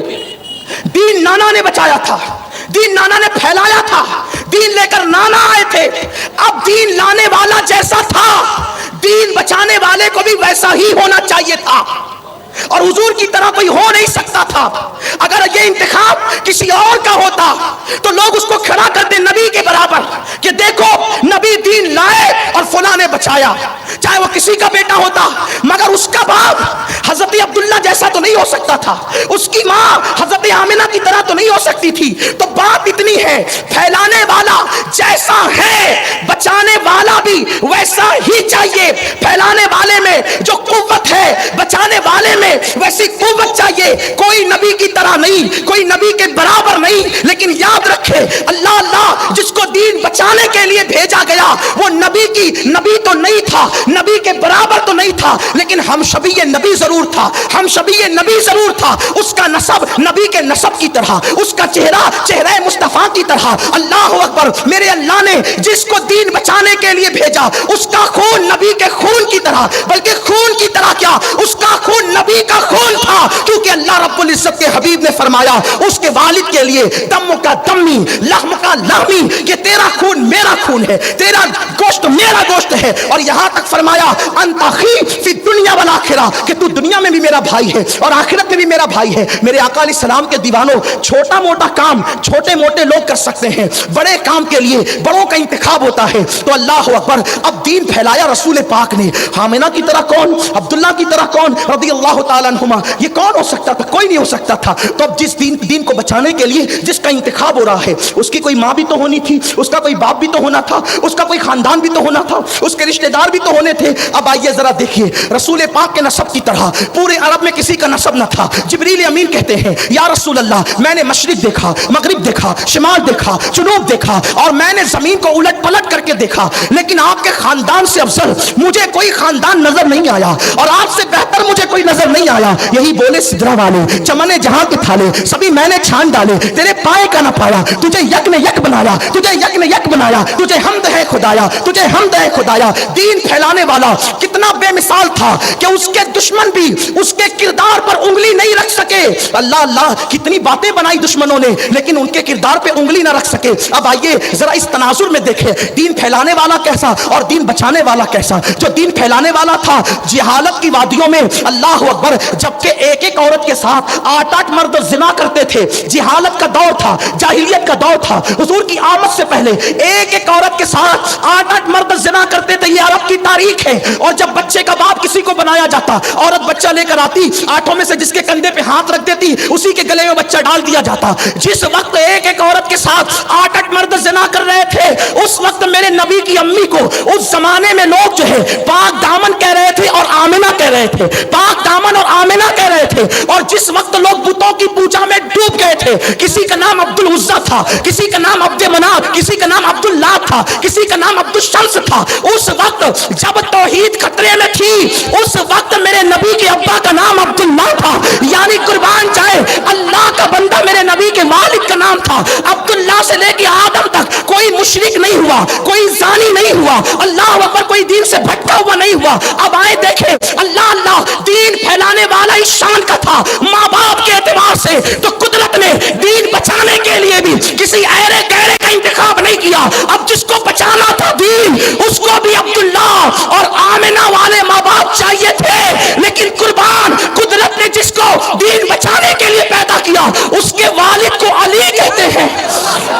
दीन नाना ने बचाया था, दीन नाना ने फैलाया था, दीन लेकर नाना आए थे। अब दीन लाने वाला जैसा था, दीन बचाने वाले को भी वैसा ही होना चाहिए था, और हुजूर की तरह कोई हो नहीं सकता था। अगर ये इंतखाब किसी और का होता तो लोग उसको खड़ा कर दे नबी के बराबर कि देखो नबी दीन लाए और फलां ने बचाया, चाहे वो किसी का बेटा होता। मगर उसका बाप हजरत अब्दुल्ला जैसा तो नहीं हो सकता था, उसकी माँ हजरत आमिना की तरह तो नहीं हो सकती थी। तो बात इतनी है, फैलाने वाला जैसा है बचाने वाला भी वैसा ही चाहिए। फैलाने वाले में जो कुव्वत है, बचाने वाले में वैसी कुव्वत चाहिए। कोई नबी की तरह नहीं, कोई नबी के बराबर नहीं। लेकिन याद रखे, अल्लाह अल्लाह जिसको दीन बचाने के लिए भेजा गया वो नबी तो नहीं था, नबी के बराबर तो नहीं था, लेकिन हम शबीह नबी जरूर था, हम शबीह नबी जरूर था। उसका नसब नबी के नसब की तरह, उसका चेहरा चेहरा मुस्तफा की तरह। अल्लाह अकबर, मेरे अल्लाह ने जिसको दीन बचाने के लिए भेजा उसका खून नबी के खून की तरह, बल्कि खून की तरह क्या, उसका खून नबी का खून था। क्योंकि अल्लाह रब्बुल इज्जत के हबीब ने फरमाया उसके वालिद के लिए दम का दमी, लहम का लहमी, कि तेरा खून मेरा खून है, तेरा गोश्त मेरा गोश्त है। और यहां तक फरमाया अंतखी फी दुनिया दुनिया वल आखिरा, कि तू दुनिया में भी मेरा भाई है और आखिरत में भी मेरा भाई है। मेरे आका अलैहिस्सलाम के दीवानों, छोटा मोटा काम छोटे मोटे लोग कर सकते हैं, बड़े काम के लिए बड़ों का इंतखाब होता है। तो अल्लाह अकबर, अब दीन फैलाया रसूल पाक ने। हामिना की तरह कौन, अब्दुल्ला की तरह कौन रज़ी अल्लाह ताला अन्हुमा, ये कौन हो सकता था? कोई नहीं हो सकता था। तो अब जिस दीन को बचाने के लिए जिसका इंतखाब हो रहा है, उसकी कोई माँ भी तो होनी थी, उसका कोई बाप भी तो होना था, उसका कोई खानदान भी तो होना था, उसके रिश्तेदार भी तो होने थे। अब आइए जरा देखिए, रसूल पाक के नसब की तरह पूरे अरब में किसी का नसब न था। जिब्रील अमीन कहते हैं, या रसूल अल्लाह, मैंने मशरिक देखा, मगरिब देखा, शिमाल देखा, जुनूब देखा, और मैंने जमीन को उलट पलट करके देखा, लेकिन आपके खानदान से अफजल मुझे कोई खानदान नजर नहीं आया, और आपसे बेहतर मुझे कोई नजर नहीं आया। यही बोले सिदरा वाले, चमने जहां के थाले सभी मैंने छान डाले, तेरे पाए का न पाया, तुझे यक ने यक बनाया, तुझे यक ने यक बनाया, तुझे हमद है खुदाया, तुझे हमद है खुदाया। दीन फैलाने वाला कितना बेमिसाल था कि उसके दुश्मन भी उसके किरदार पर उंगली नहीं रख सके। अल्लाह अल्लाह, कितनी बातें बनाई दुश्मनों ने, लेकिन उनके किरदार पे उंगली ना रख सके। अब आइए जरा इस तनाजुर में देखें, दीन फैलाने वाला कैसा और दीन बचाने वाला कैसा। जो दीन फैलाने वाला था, जिहालत की वादियों में, अल्लाह अकबर, जबकि एक एक औरत के साथ 8-8 मर्द जिना करते थे। जिहालत का दौर था, जाहिलियत का दौर था। हुजूर की आमद से पहले एक एक औरत के साथ 8-8 मर्द जिना करते थे। ये अरब की तारीख है। और जब बच्चे का बाप किसी को बनाया जाता, औरत बच्चा लेकर आती, आठों में से जिसके कंधे पे हाथ रख देती, उसी के गले में बच्चा डाल दिया जाता। जिस वक्त एक एक औरत के साथ 8-8 मर्द जिना कर रहे थे, उस वक्त मेरे नबी की अम्मी को उस जमाने में लोग जो है पाक दामन कह रहे थे और आमिना कह रहे थे, पाक दामन और आमिना कह रहे थे। और जिस वक्त लोग बुतों की पूजा में डूब गए थे, किसी का नाम अब्दुल उज्जा था, किसी का नाम अब्दे मनात, किसी का नाम अब्दुल्लाह था, किसी का नाम अब्दुल शम्स था, उस वक्त जब तौहीद खतरे में थी, उस वक्त मेरे नबी के अब्बा का नाम अब्दुल्लाह था। यानी कुर्बान जाए, अल्लाह का बंदा मेरे नबी के वालिद का नाम था अब्दुल्लाह। से लेके आदम तक कोई मुशरिक नहीं हुआ, कोई जानी नहीं हुआ, अल्लाह अकबर, कोई दीन से भटका हुआ नहीं हुआ। अब आए देखे, अल्लाह अल्लाह, दीन फैलाने वाला इस शान का था माँ बाप के एतबार से, तो कुदरत ने दीन बचाने के लिए भी किसी ऐरे गैरे का इंतखाब नहीं किया। अब जिसको बचाना था दीन, उसको भी अब्दुल्लाह और आमिना वाले माँ बाप चाहिए थे। लेकिन कुर्बान, कुदरत ने जिसको दीन बचाने के लिए पैदा किया, उसके वालिद को अली कहते हैं,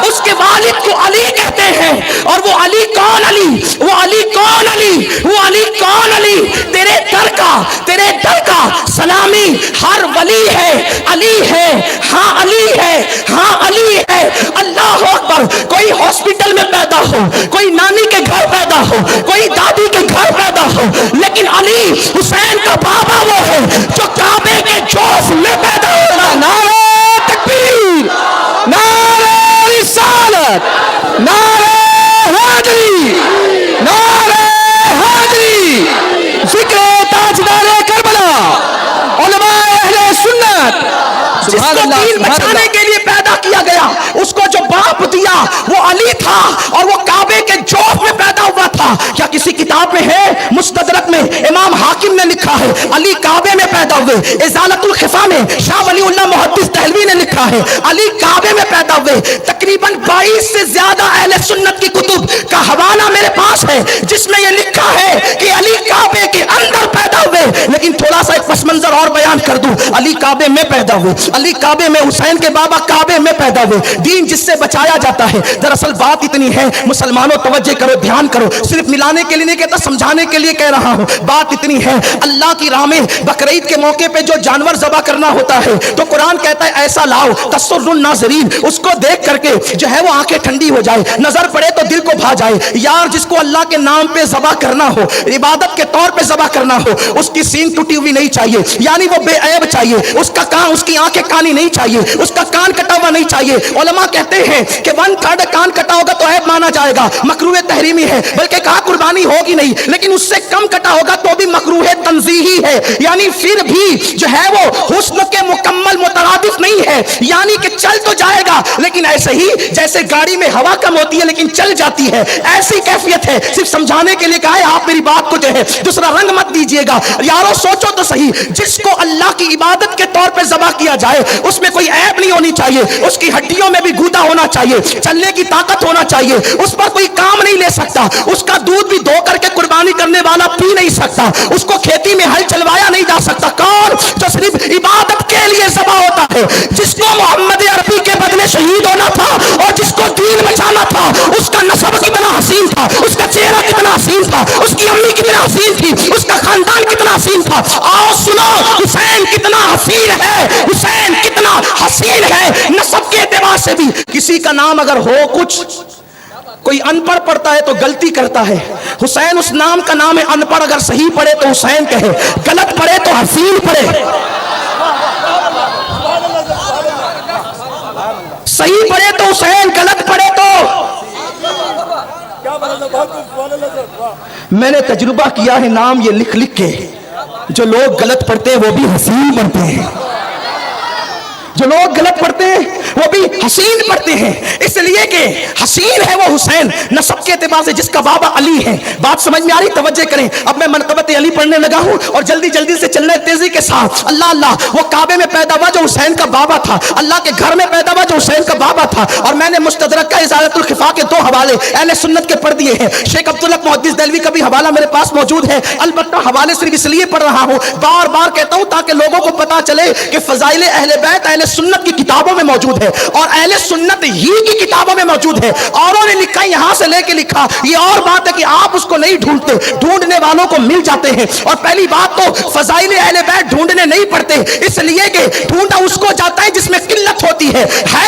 उसके वालिद को अली कहते हैं। और वो अली कौन अली, वो अली कौन अली, वो अली कौन अली? तेरे दर का सलामी हर वली है, अली है, हाँ अली है, हाँ अली है। अल्लाह अकबर, कोई हॉस्पिटल में पैदा हो, कोई नानी के घर पैदा हो, कोई दादी के घर पैदा हो, लेकिन अली हुसैन का बाबा वो है जो काबे के जोश में पैदा होगा। नारे तकबीर, नारे रिसालत, नारे हैदरी, नारे हैदरी, जिक्र ताजदारे करबला, उलमाए अहले सुन्नत। जिसको दीन बचाने के लिए पैदा किया गया, उसको जो बाप दिया वो अली था, और वो काबे के जोफ में पैदा हुआ था। क्या किसी किताब में है? मुस्तदरक में इमाम हाकिम ने लिखा है, अली काबे में पैदा हुए। इजालतुल खिफा में शाह वलीउल्लाह मुहद्दिस दहलवी ने लिखा है, अली काबे में पैदा हुए। तकरीबन 22 से ज्यादा अहले सुन्नत की कुतुब का हवाला मेरे पास है, जिसमें यह लिखा है कि अली काबे के अंदर पैदा हुए। लेकिन थोड़ा सा एक पस मंजर और बयान कर दूं, अली काबे में पैदा हुए, अली काबे में, हुसैन के बाबा काबे में पैदा हुए। दीन जिससे बचाया जाता है। दरअसल बात इतनी है, मुसलमानों तवज्जो करो, ध्यान करो, सिर्फ मिलाने के लिए नहीं कहता, समझाने के लिए कह रहा हूं। बात इतनी है, अल्लाह की राह में बकरीद के मौके पे जो जानवर ज़बह करना होता है, तो कुरान कहता है ऐसा लाओ तसुर्रुन नाज़रीन, उसको देख करके जो है वो आंखें ठंडी हो जाए, नजर पड़े तो दिल को भा जाए। यार, जिसको अल्लाह के नाम पे ज़बह करना हो, इबादत के तौर पे ज़बह करना हो, उसकी सींग टूटी हुई नहीं चाहिए, यानी वो बेऐब चाहिए। उसका कान, उसकी आंखें कानी नहीं चाहिए, उसका कान कटा हुआ नहीं चाहिए। उलमा कहते हैं कि 1/3 कान कटा होगा तो ऐब माना जाएगा, मकरूह तहरीमी है, बल्कि कहा कुर्बानी होगी नहीं, लेकिन उससे कम कटा होगा तो भी मकरूह तंजीही है, यानी फिर भी जो है वो हुस्न के मुकम्मल मुतरादिफ नहीं है, यानी कि चल तो जाएगा लेकिन ऐसे ही जैसे गाड़ी में हवा कम होती है लेकिन चल जाती है, ऐसी कैफियत है। सिर्फ समझाने के लिए कहा है, आप मेरी बात को जो है दूसरा रंग मत दीजिएगा। यारों सोचो तो सही, जिसको अल्लाह की इबादत इबादत के तौर पे ज़बह किया जाए, उसमें कोई ऐब नहीं होनी चाहिए, उसकी हड्डियों में भी गूदा होना चाहिए, चलने की ताकत होना चाहिए, उस पर कोई काम नहीं ले सकता, उसका दूध भी धो करके कुर्बानी करने वाला पी नहीं सकता, उसको खेती में हल चलवाया नहीं जा सकता। कौन? जो सिर्फ इबादत के लिए ज़बह होता है, जिसको मोहम्मद अरबी के बदले शहीद होना था और जिसको दीन बचाना था। उसका नसब कितना हसीन था, उसका चेहरा कितना हसीन था, उसकी अम्मी कितना हसीन थी, उसका खानदान कितना हसीन था। आओ सुनो, हुसैन कितना हसीन है, हुसैन कितना हसीन है नसब के एतबार से भी। किसी का नाम अगर हो कुछ, कोई अनपढ़ पढ़ता है तो गलती करता है, हुसैन उस नाम का नाम है। अनपढ़ अगर सही पढ़े तो हुसैन कहे, गलत पढ़े तो हसीन पढ़े, सही पढ़े तो हुसैन, गलत पढ़े तो। मैंने तजुर्बा किया है नाम ये लिख लिख के, जो लोग गलत पढ़ते हैं वो भी हसीन बनते हैं, जो लोग गलत पढ़ते हैं वो भी हसीन पढ़ते हैं, इसलिए कि हसीन है वो हुसैन नसब के एतबार से, जिसका बाबा अली है। बात समझ में आ रही? तवज्जो करें। अब मैं मनक़बत अली पढ़ने लगा हूं और जल्दी जल्दी से चलना तेजी के साथ। अल्लाह अल्लाह, वो काबे में पैदा हुआ जो हुसैन का बाबा था, अल्लाह के घर में पैदा हुआ जो हुसैन का बाबा था। और मैंने मुस्तदरक का इज़ालतुल खिफा के 2 हवाले अहले सुन्नत के पढ़ दिए हैं। शेख अब्दुल हक मुहद्दिस देलवी का भी हवाला मेरे पास मौजूद है। अलबत्ता हवाले सिर्फ इसलिए पढ़ रहा हूं, बार बार कहता हूं ताकि लोगों को पता चले कि फज़ाइल अहले बैत अहले सुन्नत की किताबों में मौजूद है और अहले सुन्नत ही की किताबों में मौजूद है। औरों ने लिखा, यहां से लेके लिखा, ये और बात है कि आप उसको नहीं ढूंढते, ढूंढने वालों को मिल जाते हैं। और पहली बात तो फज़ाइल अहले बैत ढूंढने नहीं पड़ते, इसलिए कि ढूंढा उसको जाता है जिसमें किल्लत होती है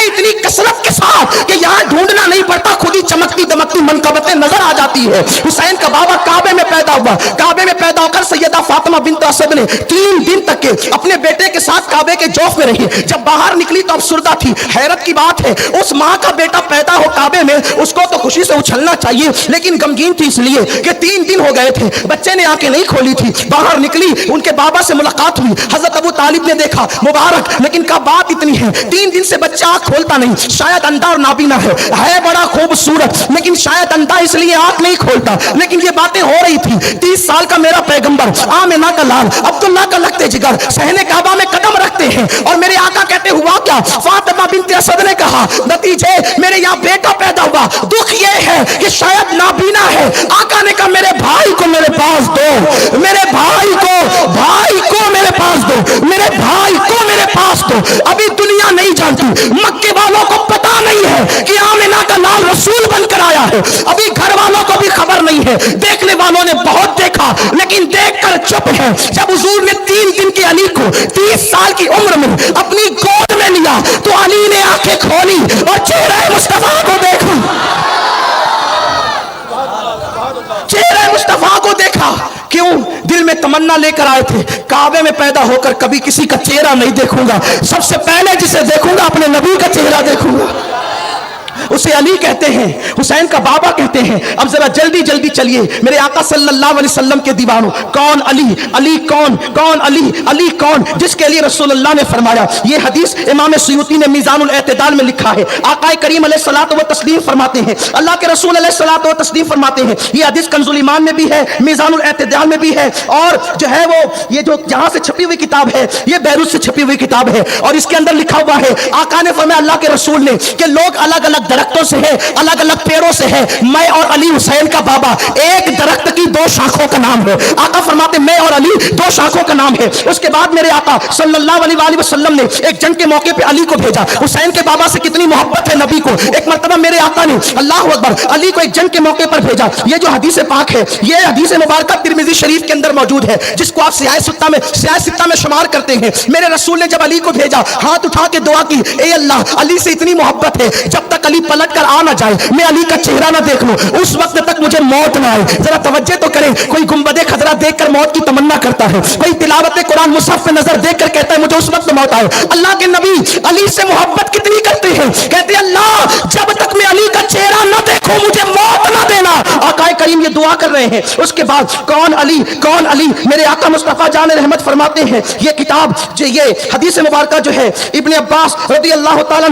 इतनी कसरत के साथ कि यहां ढूंढना नहीं पड़ता, खुद ही चमकती दमकती मनकबतें नजर आ जाती है। हुसैन का बाबा काबे में पैदा हुआ, काबे में पैदा होकर सैयदा फातिमा बिन्त असद ने 3 दिन तक के अपने बेटे के साथ काबे के जौफ में रही। जब बाहर निकली तो अफसुर्दा थी। हैरत की बात है, उस माँ का बेटा पैदा हो काबे में, उसको तो खुशी से उछलना चाहिए, लेकिन गमगीन थी इसलिए कि 3 दिन हो गए थे, बच्चे ने आंखें नहीं खोली थी। बाहर निकली, उनके बाबा से मुलाकात हुई, हजरत अबू तालिब ने देखा, मुबारक, लेकिन क्या बात इतनी है, 3 दिन से बच्चा आंख खोलता नहीं, शायद अंधा और नाबीना है बड़ा खूबसूरत, लेकिन शायद अंधा इसलिए आंख नहीं खोलता। लेकिन ये बातें हो रही थी। 30 साल का मेरा पैगंबर, आमिना का लाल, अब्दुल्ला का लगते जिगर, सहने काबा में कदम रखते हैं और मेरे आका कहते हुआ क्या? फातिमा बिन्त असद ने कहा, नतीजे मेरे यहाँ बेटा पैदा हुआ, दुख ये है कि शायद नाबीना है। आका ने कहा, मेरे भाई को मेरे पास दो, मेरे भाई को मेरे पास दो, मेरे भाई को मेरे पास दो। अभी दुनिया नहीं जानती, मक्के वालों को पता नहीं है कि आमिना का लाल रसूल बनकर आया है, अभी घर वालों को भी खबर नहीं है। देखने वालों ने बहुत देखा, लेकिन देखकर चुप है। जब हुजूर ने 3 दिन के अली को 30 साल की उम्र में अपनी गोद में लिया तो अली ने आंखें खोली और चेहरे मुस्तफा को देखा, चेहरे मुस्तफा को देखा। क्यों? दिल में तमन्ना लेकर आए थे, काबे में पैदा होकर कभी किसी का चेहरा नहीं देखूंगा, सबसे पहले जिसे देखूंगा अपने नबी का चेहरा देखूंगा। उसे अली कहते हैं, हुसैन का बाबा कहते हैं। अब जरा जल्दी जल्दी चलिए मेरे आका सल्लल्लाहु अलैहि वसल्लम के दीवानों, कौन अली? अली कौन? कौन अली? अली कौन? जिसके लिए रसूलुल्लाह ने फरमाया। ये हदीस इमाम सुयूती ने मीज़ानुल एतदाल में लिखा है। आका करीम अलैहिस्सलातु व तस्लीम फरमाते हैं, अल्लाह के रसूल अलैहिस्सलातु व तस्लीम फरमाते हैं। ये हदीस कंजुल ईमान में भी है, मीज़ानुल एतदाल में भी है, और जो है वो ये जो जहां से छपी हुई किताब है, ये बैरूत से छपी हुई किताब है, और इसके अंदर लिखा हुआ है, आका ने फरमाया, अल्लाह के रसूल ने, कि लोग अलग अलग दरख्तों से है, अलग अलग पेड़ों से है, मैं और अली हुसैन का बाबा एक दरख्त की 2 शाखों का नाम है। आका फरमाते मैं और अली 2 शाखों का नाम है। उसके बाद मेरे आका सल्लल्लाहु अलैहि वसल्लम ने एक जंग के मौके पे अली को भेजा। हुसैन के बाबा से कितनी मोहब्बत है नबी को। एक मर्तबा मेरे आका ने, अल्लाहु अकबर, अली को एक जंग के मौके पर भेजा। ये जो हदीस पाक है, ये हदीस मुबारक तिरमिज़ी शरीफ के अंदर मौजूद है, जिसको आप सियाह सित्ता में शुमार करते हैं। मेरे रसूल ने जब अली को भेजा, हाथ उठा के दुआ की, ए अल्लाह, अली से इतनी मोहब्बत है, जब तक अली पलट कर आ ना जाए, मैं अली का चेहरा ना देख लूं, उस वक्त तक मुझे मौत ना आए। जरा तवज्जो तो करें, कोई गुंबदे खजरा देखकर मौत की तमन्ना करता है, कोई तिलावत कुरान मुसहफ पे नजर देखकर कहता है मुझे उस वक्त मौत आए। अल्लाह के नबी अली से मोहब्बत कितनी करते हैं, कहते हैं अल्लाह जब तक मैं अली का चेहरा ना देखूं मुझे मौत ना देना। आका करीम ये दुआ कर रहे हैं। उसके बाद कौन अली? कौन अली? मेरे आका मुस्तफा जान रहमत फरमाते हैं, ये किताब जो ये हदीस मुबारक जो है, इब्ने अब्बास रज़ी अल्लाह तआला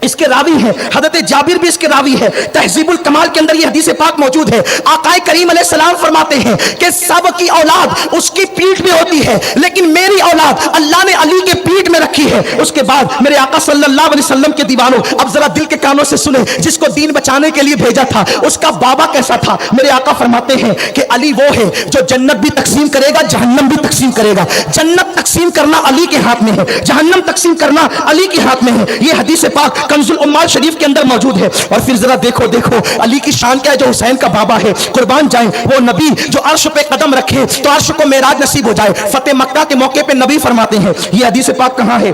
इसके रावी हैं हजरत जाबिर भी इसके रावी है। तहजीबुल कमाल के अंदर ये हदीस पाक मौजूद है। आकाए करीम अलैहिस्सलाम फरमाते हैं कि सब की औलाद उसकी पीठ में होती है, लेकिन मेरी औलाद अल्लाह ने अली के पीठ में रखी है। उसके बाद मेरे आका सल्लल्लाहु अलैहि वसल्लम के दीवानों, अब जरा दिल के कानों से सुने, जिसको दीन बचाने के लिए भेजा था उसका बाबा कैसा था। मेरे आका फरमाते हैं कि अली वो है जो जन्नत भी तकसीम करेगा, जहन्नम भी तकसीम करेगा। जन्नत तकसीम करना अली के हाथ में है, जहन्नम तकसीम करना अली के हाथ में है। ये हदीस पाक कंजुल उम्माल शरीफ के अंदर मौजूद है। और फिर जरा देखो देखो अली की शान क्या है, जो हुसैन का बाबा है। कुर्बान जाए वो नबी जो अर्श पे कदम रखे तो अर्श को मेराज नसीब हो जाए। फतेह मक्का के मौके पे नबी फरमाते हैं, ये हदीस पाक कहां है?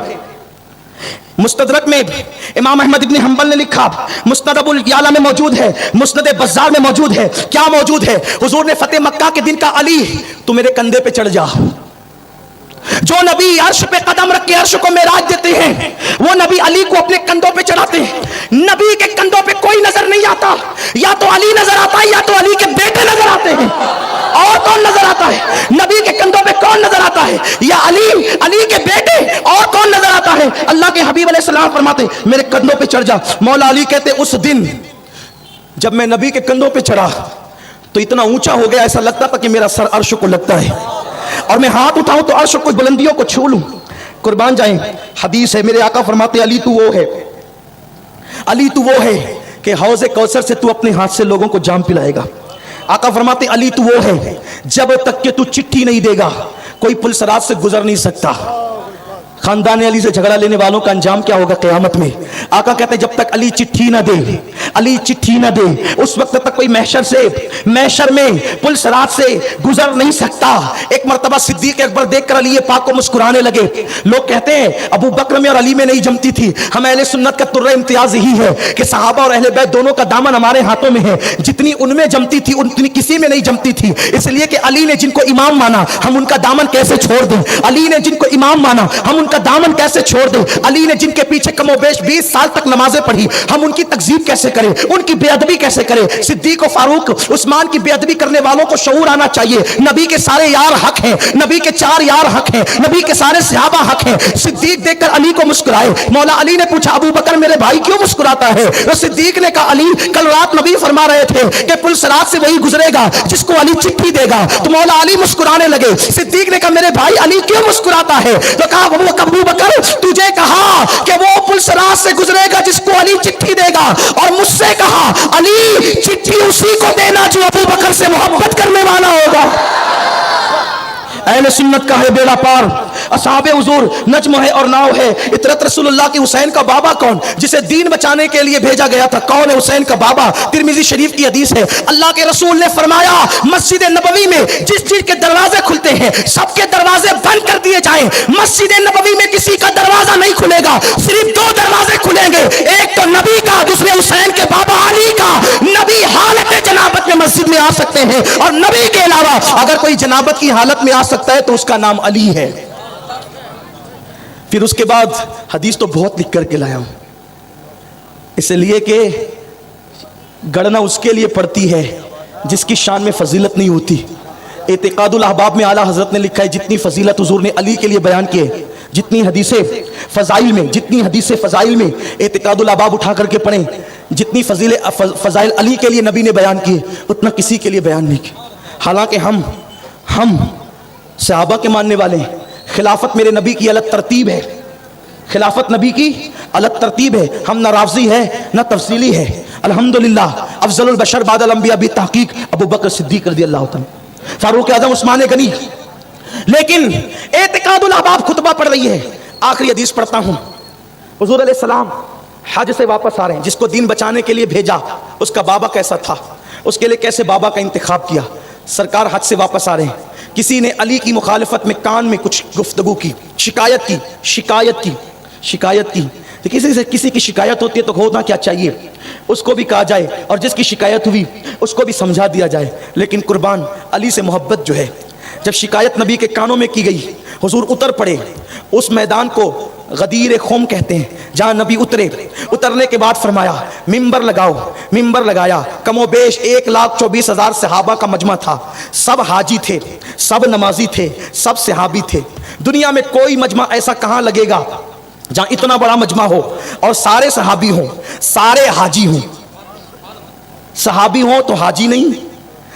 मुस्तदरक में इमाम अहमद इब्न हंबल ने लिखा, मुस्तदरकुल याला में मौजूद है, मुस्नद बज़ार में मौजूद है। क्या मौजूद है? हुजूर ने फतेह मक्का के दिन का, अली तू मेरे कंधे पे चढ़ जा। जो नबी अर्श पे कदम रख के अर्श को मेराज देते हैं, वो नबी अली को अपने कंधों पे चढ़ाते हैं। नबी के कंधों पे कोई नजर नहीं आता, या तो अली नजर आता है या तो अली के बेटे नजर आते हैं। और कौन नजर आता है? नबी के कंधों पे कौन नजर आता है? या अली, अली के बेटे। और कौन नजर आता है? अल्लाह के हबीब अलैहिस्सलाम फरमाते मेरे कंधों पे चढ़ जा। मौला अली कहते उस दिन जब मैं नबी के कंधों पे चढ़ा तो इतना ऊंचा हो गया, ऐसा लगता था कि मेरा सर अर्श को लगता है, और मैं हाथ उठाऊं तो अर्श को बुलंदियों को छू लूं। कुर्बान जाएं, हदीस है, मेरे आका फरमाते अली तू वो है, अली तू वो है कि हौज़े कौसर से तू अपने हाथ से लोगों को जाम पिलाएगा। आका फरमाते अली तू वो है जब तक कि तू चिट्ठी नहीं देगा कोई पुलिस रात से गुजर नहीं सकता। खानदान अली से झगड़ा लेने वालों का अंजाम क्या होगा क़यामत में? आका कहते जब तक अली चिट्ठी ना दे, अली चिट्ठी ना दे, उस वक्त तक कोई महशर में पुलिस रात से गुजर नहीं सकता। एक मर्तबा सिद्दीक अकबर देखकर अली पाक को मुस्कुराने लगे। लोग कहते हैं अबू बकर में और अली में नहीं जमती थी। हम अहले सुन्नत का तुर्रा इम्तियाज यही है कि सहाबा और अहले बैत दोनों का दामन हमारे हाथों में है। जितनी उनमें जमती थी उतनी किसी में नहीं जमती थी, इसलिए कि अली ने जिनको इमाम माना हम उनका दामन कैसे छोड़ दें? अली ने जिनको इमाम माना हम उनका दामन कैसे छोड़ दें? अली ने जिनके पीछे कमोबेश 20 साल तक नमाजें पढ़ी हम उनकी तकजीब कैसे करें, उनकी बेअदबी कैसे करें? सिद्दीक और फारूक उस्मान की बेअदबी करने वालों को शऊर आना चाहिए। नबी के सारे यार हक हैं, नबी के 4 यार हक हैं, नबी के सारे सहाबा हक हैं। सिद्दीक देखकर अली को मुस्कुराए। मौला अली ने पूछा अबू बकर मेरे भाई क्यों मुस्कुराता है? तो सिद्दीक ने कहा अली कल रात नबी फरमा रहे थे कि पुलिस रात से वही गुजरेगा जिसको अली चिट्ठी देगा। तो मौला अली मुस्कुराने लगे। सिद्दीक ने कहा मेरे भाई अली क्यों मुस्कुराता है? तो कहा अबू बकर तुझे कहा कि वो पुलिस रात से गुजरेगा जिसको अली चिट्ठी देगा, और मुझसे कहा अली चिट्ठी उसी को देना जो अबू बकर से मोहब्बत करने वाला होगा। अहले सुन्नत का है बेड़ा पार, असहाबे हुजूर नज्म है और नाव है। इतरत रसूलुल्लाह की हुसैन का बाबा कौन, जिसे दीन बचाने के लिए भेजा गया था, कौन है हुसैन का बाबा? तिरमिजी शरीफ की हदीस है, अल्लाह के रसूल ने फरमाया मस्जिद नबवी में जिस चीज के दरवाजे खुलते हैं सबके दरवाजे बंद कर दिए जाएं। मस्जिद नबवी में किसी का दरवाजा नहीं खुलेगा, सिर्फ 2 दरवाजे खुलेंगे, एक तो नबी का, दूसरे हुसैन के बाबा अली का। नबी हालत जनाबत में मस्जिद में आ सकते हैं, और नबी के अलावा अगर कोई जनाबत की हालत में आ सकता है तो उसका नाम अली है। फिर उसके बाद हदीस तो बहुत लिख करके लाया हूं, इसलिए कि गणना उसके लिए पड़ती है जिसकी शान में फजीलत नहीं होती। एतिकादुल अहबाब में आला हजरत ने लिखा है जितनी फजीलत हुजूर ने अली के लिए बयान की है, जितनी हदीसें फजाइल में एतिकादुल अहबाब उठा करके पढ़ें, जितनी फजाइल अली के लिए नबी ने बयान की उतना किसी के लिए बयान नहीं की। हालांकि हम सहाबा के मानने वाले हैं। खिलाफत मेरे नबी की अलग तरतीब है, खिलाफत नबी की अलग तरतीब है। हम न रावजी है न तफसीली है। अल्हम्दुलिल्लाह अफजलुल बशर बादल अंबिया बि तहकीक अबू बकर सिद्दीक रज़ियल्लाहु तआला, फारूक आज़म उस्मान गनी। लेकिन एतिकादुल अहबाब खुतबा पढ़ रही है, आखिरी हदीस पढ़ता हूं। हुजूर अलैहिस्सलाम हज से वापस आ रहे हैं, जिसको दीन बचाने के लिए भेजा उसका बाबा कैसा था, उसके लिए कैसे बाबा का इंतखाब किया। सरकार हज से वापस आ रहे हैं, किसी ने अली की मुखालफत में कान में कुछ गुफ्तगू की, शिकायत की। तो किसी की शिकायत होती है तो होना क्या चाहिए, उसको भी कहा जाए, और जिसकी शिकायत हुई उसको भी समझा दिया जाए। लेकिन कुर्बान अली से मोहब्बत जो है, जब शिकायत नबी के कानों में की गई, हुजूर उतर पड़े। उस मैदान को गदीर खुम कहते हैं, जहां नबी उतरने के बाद फरमाया मिंबर लगाओ। मिंबर लगाया। कमोबेश 1,24,000 सहाबा का मजमा था, सब हाजी थे, सब नमाजी थे, सब सहाबी थे। दुनिया में कोई मजमा ऐसा कहां लगेगा जहां इतना बड़ा मजमा हो और सारे सहाबी हों, सारे हाजी हों। सहाबी हो तो हाजी नहीं,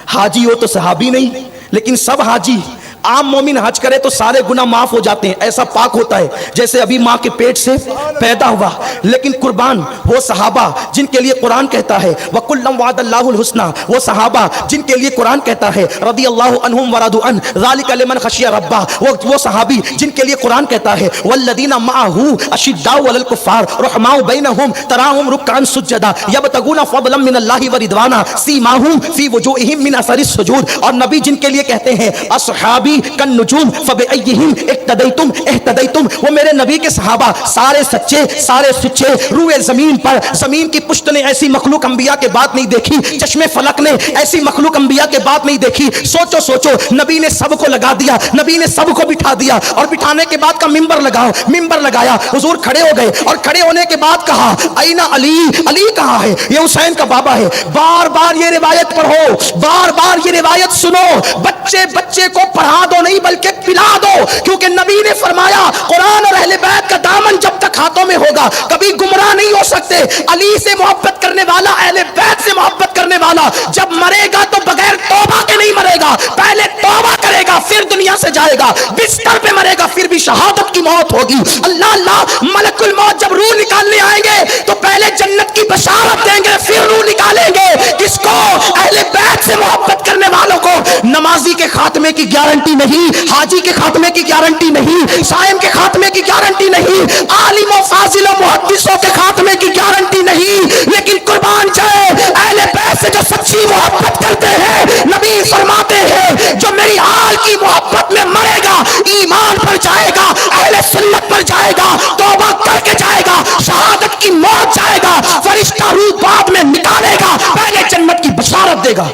हाजी हो तो सहाबी नहीं, लेकिन सब हाजी। आम मोमिन हज करे तो सारे गुनाह माफ हो जाते हैं, ऐसा पाक होता है जैसे अभी माँ के पेट से पैदा हुआ। लेकिन कुर्बान वो सहाबा जिनके लिए कुरान कहता है वकुल्लम वादल्लाहुल हुस्ना, वो सहाबा जिनके लिए कुरान कहता है रदियल्लाहु अन्हुम वरदु अन ज़ालिका लिमन खशिया रब्बा, वो सहाबी जिनके लिए कुरान कहता है वल्लदीना माअहू अशिद्दाउ अलल कुफ्फार रहमाउ बैनहुम तराहुम रुक्कान सुज्जदा यबतगूना फदलन मिनल्लाहि व रिदवाना सीमाहुम फी वजूहिहिम मिन असरिस सुजूद। और नबी जिनके लिए कहते हैं अस्हाबी कन नुजूम फबिअय्यिहिम इक्तदैतुम इह्तदैतुम, वो मेरे नबी के सहाबा सारे सच्चे सारे सुच्चे। रूए जमीन पर, जमीन की पुश्त ने ऐसी मखलूक अंबिया के बाद नहीं देखी, चश्मे फलक ने ऐसी मखलूक अंबिया के बाद नहीं देखी। सोचो सोचो, नबी ने सबको लगा दिया, नबी ने सबको बिठा दिया, और बिठाने के बाद का मिंबर लगाओ, मिंबर लगाया, हुजूर खड़े हो गए, और खड़े होने के बाद कहा आईना अली, अली कहाँ है? ये हुसैन का बाबा है। बार बार ये रिवायत पढ़ो, बार बार ये रिवायत सुनो, बच्चे बच्चे को पढ़ा दो नहीं बल्कि पिला दो, क्योंकि नबी ने फरमाया कुरान और अहले बैत का दामन जब तक हाथों में होगा कभी गुमराह नहीं हो सकते। अली से मोहब्बत करने वाला, अहले बैत से मोहब्बत करने वाला जब मरेगा तो बगैर तौबा के नहीं मरेगा, पहले तौबा करेगा फिर दुनिया से जाएगा। बिस्तर पे मरेगा फिर भी शहादत की मौत होगी। अल्लाह अल्लाह, मलकुल मौत जब रूह निकालने आएंगे तो पहले जन्नत की बशारत देंगे फिर रूह निकालेंगे। किसको? अहले बैत से मोहब्बत करने वालों को। नमाजी के खात्मे की गारंटी नहीं, हाजी के खात्मे की गारंटी नहीं, साइम के खात्मे की गारंटी नहीं, आलिम और फाजिल और मुहद्दिसों के खात्मे की गारंटी नहीं, लेकिन कुर्बान जाए अहले बैत से जो सच्ची मोहब्बत करते हैं। नबी फरमाते हैं जो मेरी आल की मोहब्बत में मरेगा ईमान पर जाएगा, अहले सुन्नत पर जाएगा, तौबा करके जाएगा, शहादत की मौत जाएगा, फरिश्ता रूह बाद में निकालेगा, पहले जन्नत की बशारत देगा।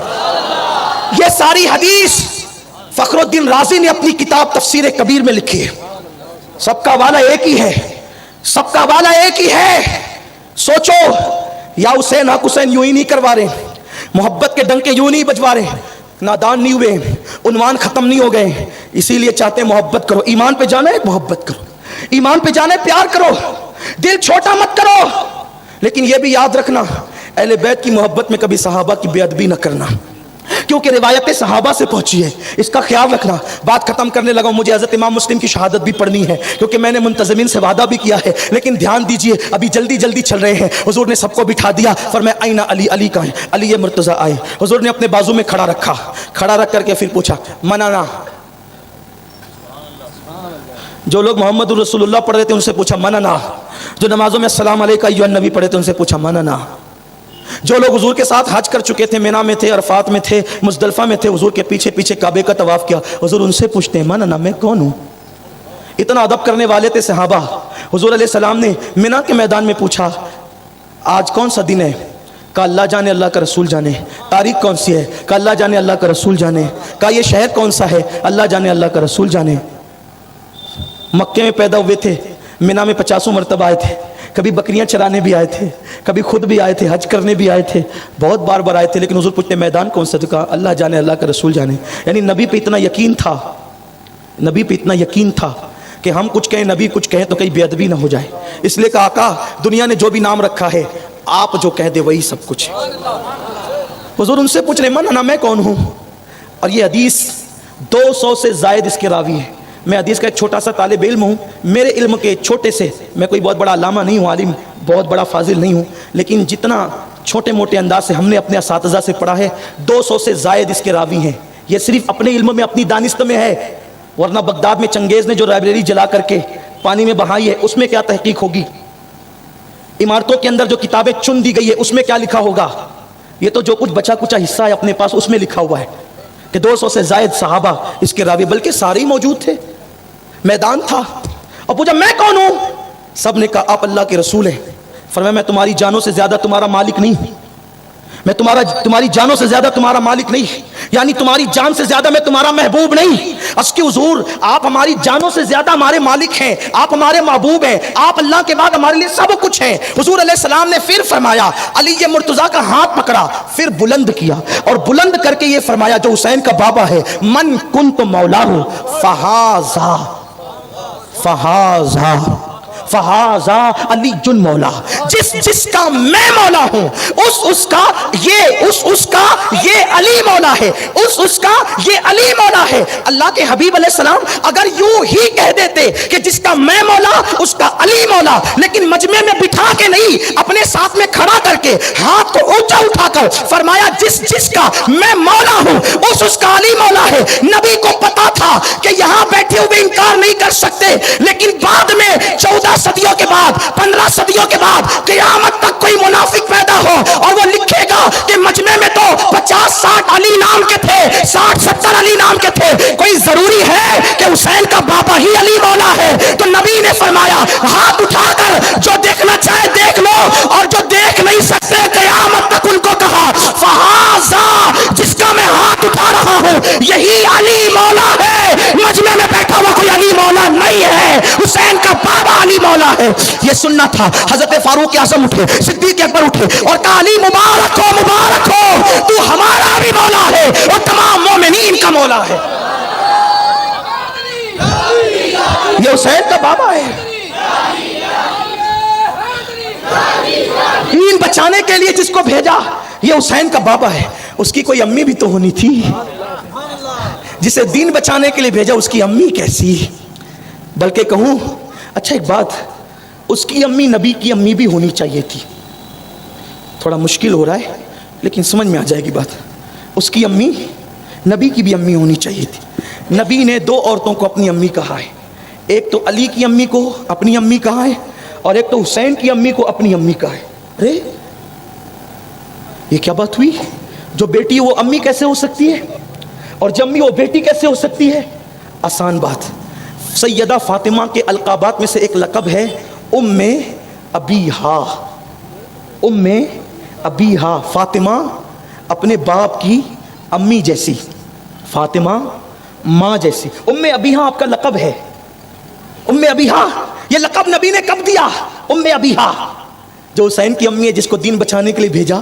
ये सारी हदीस फखरुद्दीन राजी ने अपनी किताब तफसीर कबीर में लिखी है। सबका वाला एक ही है, सबका वाला एक ही है। सोचो, या हुसैन हक हुसैन यूं ही नहीं करवा रहे, मोहब्बत के डंके यूं नहीं बजवा रहे, नादान नहीं हुए, उन्वान खत्म नहीं हो गए, इसीलिए चाहते हैं मोहब्बत करो। ईमान पे जाना है मोहब्बत करो, ईमान पे जाना है प्यार करो, दिल छोटा मत करो। लेकिन यह भी याद रखना अहले बैत की मोहब्बत में कभी सहाबा की बेअदबी न करना, क्योंकि रिवायतें सहाबा से पहुंची है, इसका ख्याल रखना। बात खत्म करने लगा, मुझे हज़रत इमाम मुस्लिम की शहादत भी पढ़नी है क्योंकि मैंने मुंतज़िमीन से वादा भी किया है। लेकिन ध्यान दीजिए, अभी जल्दी जल्दी चल रहे हैं। हुजूर ने सबको बिठा दिया, फरमाया आईना अली, अली कहाँ है? अली ये मुर्तज़ा आए। हुजूर ने अपने बाजू में खड़ा रखा, खड़ा रख करके फिर पूछा मनाना। जो लोग मोहम्मद रसूलुल्लाह पढ़ रहे थे उनसे पूछा मनाना, जो नमाजों में अस्सलाम अलैका अय्युहन नबी पढ़े थे उनसे पूछा मनाना, जो लोग हुजूर के साथ हज कर चुके थे, मिना में थे, अरफात में थे, मुज़दलिफा में थे, हुजूर के पीछे पीछे काबे का तवाफ किया, हुजूर उनसे पूछते हैं मनाना, मैं कौन हूँ? इतना अदब करने वाले थे सहाबा। हुजूर अलैहि सलाम ने मिना के मैदान में पूछा आज कौन सा दिन है? कहा अल्लाह जाने, अल्लाह का रसूल जाने। तारीख कौन सी है? कहा अल्लाह जाने, अल्लाह का रसूल जाने। कहा ये शहर कौन सा है? अल्लाह जाने, अल्लाह का रसूल जाने। मक्के में पैदा हुए थे, मिना में 50 मरतबा आए थे, कभी बकरियां चराने भी आए थे, कभी खुद भी आए थे, हज करने भी आए थे, बहुत बार बार आए थे। लेकिन हुजूर पूछते मैदान कौन सा? तो कहा अल्लाह जाने, अल्लाह का रसूल जाने। यानी नबी पे इतना यकीन था, नबी पे इतना यकीन था कि हम कुछ कहें, नबी कुछ कहें तो कहीं बेअदबी ना हो जाए। इसलिए कहा आका दुनिया ने जो भी नाम रखा है आप जो कह दे वही सब कुछ है। हुजूर उनसे पूछ रहे मना मैं कौन हूँ? और ये हदीस 200 से जायद इसके रावी है। मैं हदीस का एक छोटा सा तालिब इल्म हूँ, मेरे इल्म के छोटे से, मैं कोई बहुत बड़ा अल्लामा नहीं हूँ, आलिम बहुत बड़ा फाजिल नहीं हूँ, लेकिन जितना छोटे मोटे अंदाज से हमने अपने असातिज़ा से पढ़ा है 200 से जायद इसके रावी हैं। ये सिर्फ अपने इल्म में, अपनी दानिश्त में है, वरना बगदाद में चंगेज़ ने जो लाइब्रेरी जला करके पानी में बहाई है उसमें क्या तहकीक होगी? इमारतों के अंदर जो किताबें चुन दी गई है उसमें क्या लिखा होगा? ये तो जो कुछ बचा कुचा हिस्सा है अपने पास उसमें लिखा हुआ है कि 200 से जायद सहाबा इसके रावी, बल्कि सारे ही मौजूद थे, मैदान था। और पूछा मैं कौन हूं? सब ने कहा आप अल्लाह के रसूल हैं। फरमाया मैं तुम्हारी जानों से ज्यादा तुम्हारा मालिक नहीं, मैं तुम्हारी जानों से ज्यादा तुम्हारा मालिक नहीं, यानी तुम्हारी जान से ज्यादा मैं तुम्हारा महबूब नहीं। अस्की हुजूर आप हमारी जानों से ज्यादा हमारे मालिक हैं, आप हमारे महबूब हैं, आप अल्लाह के बाद हमारे लिए सब कुछ हैं। हुजूर अलैहि सलाम ने फिर फरमाया, अली ये मुर्तजा का हाथ पकड़ा, फिर बुलंद किया और बुलंद करके ये फरमाया जो हुसैन का बाबा है, मन कुन तो मौला फहाजा फहाजा फहाजा अली जुन मौला, जिसका मैं मौला हूं उसका ये अली मौला है, उसका ये अली मौला है। अल्लाह के हबीब अलैहिस्सलाम अगर यूं ही कह देते कि जिसका मैं मौला उसका अली मौला, लेकिन मजमे में बिठा के नहीं, अपने साथ में खड़ा करके हाथ को ऊंचा उठाकर फरमाया जिसका मैं मौला हूं उसका अली मौला है। नबी को पता था कि यहां बैठे हुए इंकार नहीं कर सकते, लेकिन बाद में 14 सदियों के बाद, 15 सदियों के बाद क़यामत तक कोई मुनाफिक पैदा हो और वो लिखेगा कि मजमे में तो 50-60 अली नाम के थे, 60-70 अली नाम के थे, कोई जरूरी है कि हुसैन का बाबा ही अली मौला है? तो नबी ने फरमाया हाथ उठाकर जो देखना चाहे देख लो, और जो देख नहीं सकते क़यामत तक उनको कहा फहाजा, जिसका मैं हाथ उठा रहा हूं यही अली मौला है। मजमे में बैठा हुआ कोई अली मौला नहीं है, हुसैन का बाबा अली मौला है। ये सुनना था। हजरत फारूक आजम उठे, सिद्दीक अकबर उठे और कहा अली मुबारक हो, तू हमारा भी मौला है और तमाम मोमिनीन का मौला है। ये हुसैन का बाबा है। दीन बचाने के लिए जिसको भेजा ये हुसैन का बाबा है। उसकी कोई अम्मी भी तो होनी थी, जिसे दीन बचाने के लिए भेजा उसकी अम्मी कैसी? बल्कि कहूं अच्छा एक बात, उसकी अम्मी नबी की अम्मी भी होनी चाहिए थी। थोड़ा मुश्किल हो रहा है लेकिन समझ में आ जाएगी बात। उसकी अम्मी नबी की भी अम्मी होनी चाहिए थी। नबी ने 2 औरतों को अपनी अम्मी कहा है, एक तो अली की अम्मी को अपनी अम्मी कहा है और एक तो हुसैन की अम्मी को अपनी अम्मी कहा है। अरे ये क्या बात हुई? जो बेटी वो अम्मी कैसे हो सकती है और जम्मी वो बेटी कैसे हो सकती है? आसान बात। सैयदा फातिमा के अलकाबात में से एक लक़ब है उम्मे अबीहा। उम्मे अबीहा, फातिमा अपने बाप की अम्मी जैसी, फातिमा माँ जैसी। उम्मे अबीहा आपका लक़ब है। उम्मे अबीहा ये लक़ब नबी ने कब दिया? उम्मे अबीहा। जो हुसैन की अम्मी है जिसको दीन बचाने के लिए भेजा,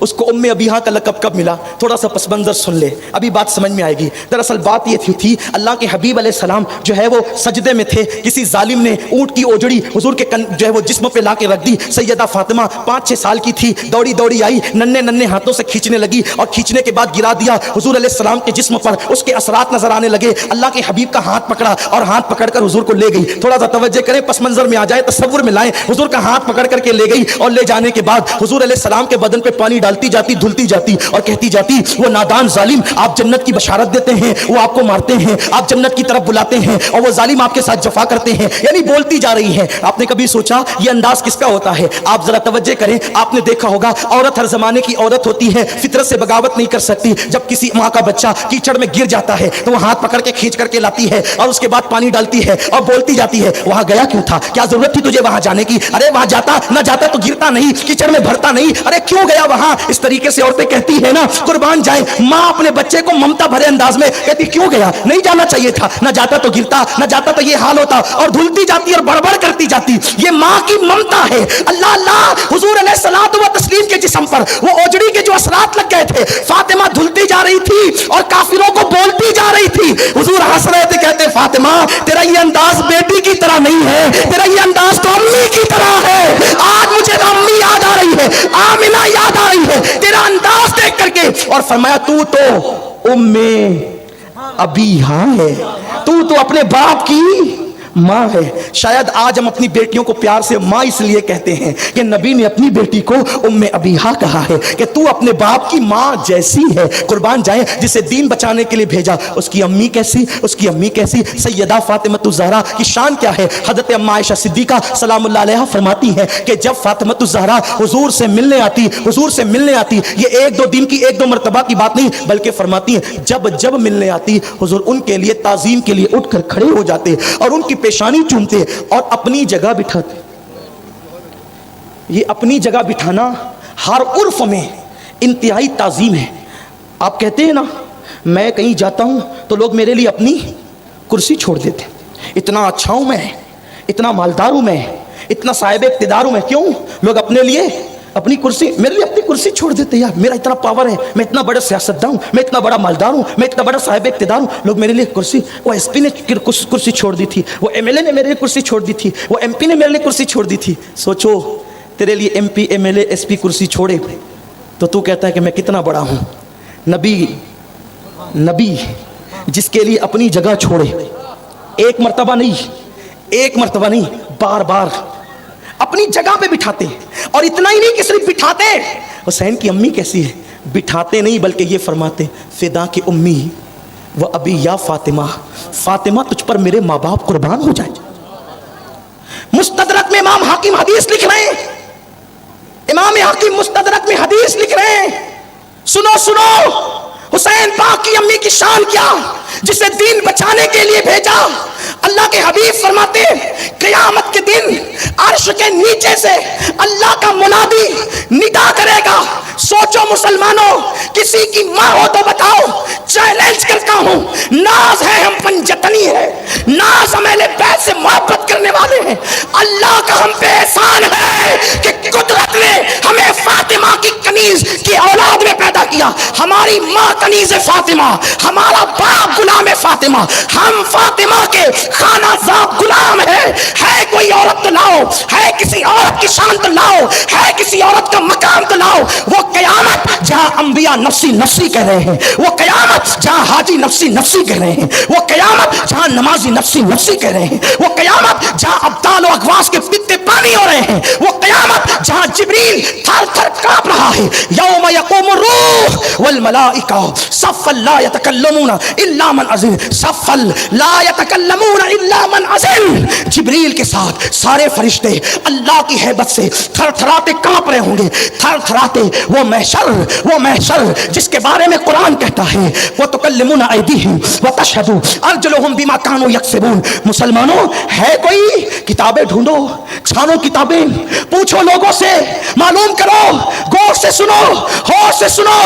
उसको उम्मे अबीहा का लक़ब कब मिला? थोड़ा सा पस मंज़र सुन ले, अभी बात समझ में आएगी। दरअसल बात ये थी अल्लाह के हबीब अलैहिस्सलाम जो है वो सजदे में थे, किसी जालिम ने ऊँट की ओजड़ी हुजूर के जो है वो जिस्म पे ला के रख दी। सैयदा फातिमा 5-6 साल की थी, दौड़ी दौड़ी आई, नन्हे नन्हे हाथों से खींचने लगी और खींचने के बाद गिरा दिया हुजूर अलैहिस्सलाम के जिस्म पर। उसके असरात नजर आने लगे। अल्लाह के हबीब का हाथ पकड़ा और हाथ पकड़कर हुजूर को ले गई। थोड़ा सा तवज्जो करें, पस मंज़र में आ जाए, तसव्वुर में लाएं। हुजूर का हाथ पकड़ करके ले गई और ले जाने के बाद हुजूर अलैहिस्सलाम के बदन पे पानी डालती जाती, धुलती जाती और कहती जाती वो नादान जालिम आप जन्नत की बशारत देते हैं, वो आपको मारते हैं, आप जन्नत की तरफ बुलाते हैं और वो जालिम आपके साथ जफा करते हैं। यानी बोलती जा रही है। आपने कभी सोचा ये अंदाज किसका होता है? आप जरा तवज्जो करें, आपने देखा होगा औरत हर जमाने की औरत होती है, फितरत से बगावत नहीं कर सकती। जब किसी माँ का बच्चा कीचड़ में गिर जाता है तो वो हाथ पकड़ के खींच करके लाती है और उसके बाद पानी डालती है और बोलती जाती है वहां गया क्यों था? क्या जरूरत थी तुझे वहां जाने की? अरे वहां जाता ना जाता तो गिरता नहीं, कीचड़ में भरता नहीं, अरे क्यों गया वहां? इस तरीके से औरतें कहती है ना, कुर्बान जाए माँ अपने बच्चे को ममता भरे अंदाज में कहती क्यों गया? नहीं जाना चाहिए था, ना जाता तो गिरता, ना जाता तो ये हाल होता, और धुलती जाती और बड़बड़ करती जाती। ये माँ की ममता है। अल्लाह अल्लाह हुजूर अलैहिस्सलातु व तस्लीम के जिस्म पर वो ओजड़ी के जो असरात लग गए थे, फातिमा धुलती जा रही थी और काफिरों को बोलती जा रही थी। हुजूर हंस रहे थे, कहते फातिमा तेरा ये अंदाज बेटी की तरह नहीं है, तेरा ये अंदाज तो अम्मी की तरह है। आज मुझे अम्मी याद आ रही है, आमिना याद आ रही है तेरा अंदाज देख करके। और फरमाया तू तो उम्मे अबीहा है, तू तो अपने बाप की माँ है। शायद आज हम अपनी बेटियों को प्यार से माँ इसलिए कहते हैं कि नबी ने अपनी बेटी को उम्मे अबीहा कहा है कि तू अपने बाप की माँ जैसी है। कुर्बान जाए जिसे दीन बचाने के लिए भेजा उसकी अम्मी कैसी, उसकी अम्मी कैसी। सैयदा फातिमतुज़ ज़हरा की शान क्या है? हज़रत अम्मा आयशा सिद्दीक़ा सलामुल्लाह अलैहा फरमाती हैं कि जब फातिमतुज़ ज़हरा हुजूर से मिलने आती, ये 1-2 दिन की 1-2 मरतबा की बात नहीं, बल्कि फरमाती हैं जब जब मिलने आती हुजूर उनके लिए ताज़ीम के लिए उठकर खड़े हो जाते और उनकी पेशानी चूमते और अपनी जगह बिठाते। ये अपनी जगह बिठाना हर उर्फ में इंतहाई ताजीम है। आप कहते हैं ना मैं कहीं जाता हूं तो लोग मेरे लिए अपनी कुर्सी छोड़ देते, इतना अच्छा हूं मैं, इतना मालदार हूं मैं, इतना साहिब इक़्तिदार हूं मैं। क्यों? लोग अपने लिए अपनी कुर्सी, मेरे लिए अपनी कुर्सी छोड़ देते यार, मेरा इतना पावर है, मैं इतना बड़ा सियासतदान हूँ, मैं इतना बड़ा मालदार हूँ, मैं इतना बड़ा साहिब इक़्तिदार हूँ, लोग मेरे लिए कुर्सी, वो एसपी ने कुर्सी छोड़ दी थी, वो एमएलए ने मेरे लिए कुर्सी छोड़ दी थी, वो एमपी ने मेरे लिए कुर्सी छोड़ दी थी। सोचो तेरे लिए एमपी एमएलए एसपी कुर्सी छोड़े तो तू कहता है कि मैं कितना बड़ा हूँ। नबी जिसके लिए अपनी जगह छोड़े, एक मर्तबा नहीं, बार बार अपनी जगह पे बिठाते, और इतना ही नहीं कि सिर्फ बिठाते, हुसैन की अम्मी कैसी है, बिठाते नहीं बल्कि ये फरमाते, फिदा की उम्मी व अबी या फातिमा तुझ पर मेरे माँ बाप कुर्बान हो जाए। मुस्तदरक में इमाम हाकिम हदीस लिख रहे हैं, इमाम हाकिम मुस्तदरक में हदीस लिख रहे हैं, सुनो हुसैन पाक की अम्मी की शान क्या, जिसे दीन बचाने के लिए भेजा। अल्लाह के हबीब फरमाते क़यामत के दिन अर्श के नीचे से अल्लाह का मुनादी निदा करेगा। सोचो मुसलमानों, किसी की माँ हो तो बताओ, चैलेंज करता हूँ, नाज है हम पंजतनी है, नाज हम अहले बैत से मोहब्बत करने वाले हैं। अल्लाह का हम पे एहसान है कि कुदरत ने हमें फातिमा की कनीज की औलाद में पैदा किया। हमारी माँ कनीज फातिमा, हमारा बाप गुलाम है फातिमा, हम फातिमा के खाना ज़ात गुलाम है कोई औरत तो लाओ, है किसी औरत की शान तो लाओ, है किसी औरत का मकाम तो लाओ। वो क़यामत जहाँ अंबिया नफ्सी नफ्सी कह रहे हैं, वो क़यामत जहाँ हाजी नफ्सी नफ्सी कह रहे हैं, वो क़यामत जहाँ नमाजी नफ्सी नफ्सी कह रहे हैं, वो क़यामत जहाँ अब्दाल और अगवास के पित्ते पानी हो रहे हैं, वो क़यामत जहाँ जिब्रील थर थर कांप रहा है। यौम यक़ूमु रूह वल मलाइका सफ़्फ़न ला यतकल्लमूना इल्ला मन अज़िन, सफ़्फ़न ला यतकल्लमूना इल्ला मन अज़िन। जिब्रील के साथ सारे फरिश्ते अल्लाह की हैबत से थरथराते कांप रहे होंगे, थरथराते। वो महशर जिसके बारे में कुरान कहता है वो तुकल्लिमुना ऐदीहिम व तशहदु अर्जुलुहुम बिमा कानू यक्सिबून। मुसलमानों, है कोई? किताबें ढूंढो, छानो किताबें, पूछो लोगों से, मालूम करो, गौर से सुनो, होश से सुनो।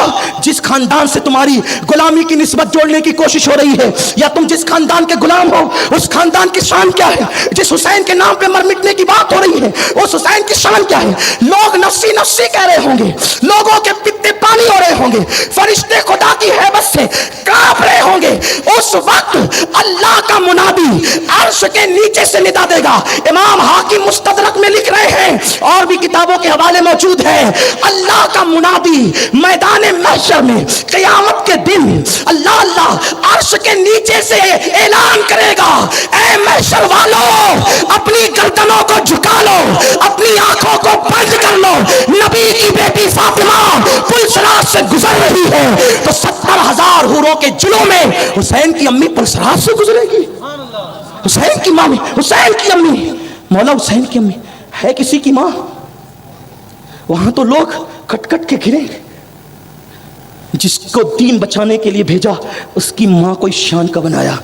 जिस खानदान से तुम्हारी गुलामी की निस्बत जोड़ने की कोशिश हो रही है, या तुम जिस खानदान के गुलाम हो, उस खानदान की शान क्या है? जिस हुसैन के नाम पे मर मिटने की बात हो रही है, उस हुसैन की शान क्या है? लोग नफ्सी नफ्सी कह रहे होंगे, लोगों के पित्ते पानी हो रहे होंगे, फरिश्ते खुदा की हैबत से कांप रहे होंगे। उस वक्त अल्लाह का मुनादी अर्श के नीचे से निदा देगा। इमाम हाकिम मुस्तदरक में लिख रहे हैं, और भी किताबों के हवाले मौजूद है, अल्लाह का मुनादी मैदान महशर में क़यामत के दिन अल्लाह अर्श के नीचे से ऐलान करेगा, ऐ महशर वालों, अपनी गर्दनों को झुका लो, अपनी आंखों को बंद कर लो। नबी की बेटी फातिमा पुलसरात से गुजर रही है तो 70,000 हूरों के जुलूं में हुसैन की अम्मी पुलसरात से गुजरेगी। हुसैन की माँ, हुसैन की अम्मी, मौला हुसैन की अम्मी है किसी की माँ? वहां तो लोग कट के घिरे। जिसको दीन बचाने के लिए भेजा उसकी माँ कोई शान का बनाया।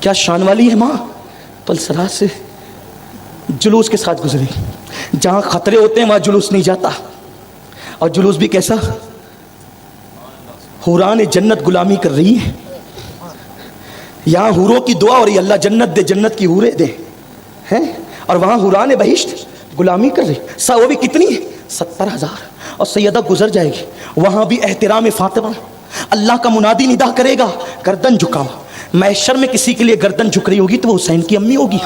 क्या शान वाली है माँ? पुलसरात से जुलूस के साथ गुजरी। जहां खतरे होते हैं वहां जुलूस नहीं जाता, और जुलूस भी कैसा? हुरान जन्नत गुलामी कर रही है। यहां हूरों की दुआ हो रही, अल्लाह जन्नत दे, जन्नत की हूरें दे, हैं, और वहां हुरान बहिश्त गुलामी कर रही। वो भी कितनी? 70,000। और सैयदा गुजर जाएगी, वहां भी एहतराम फातिमा। अल्लाह का मुनादी निदा करेगा, गर्दन झुकाओ। महशर में किसी के लिए गर्दन झुक रही होगी तो वो हुसैन की अम्मी होगी,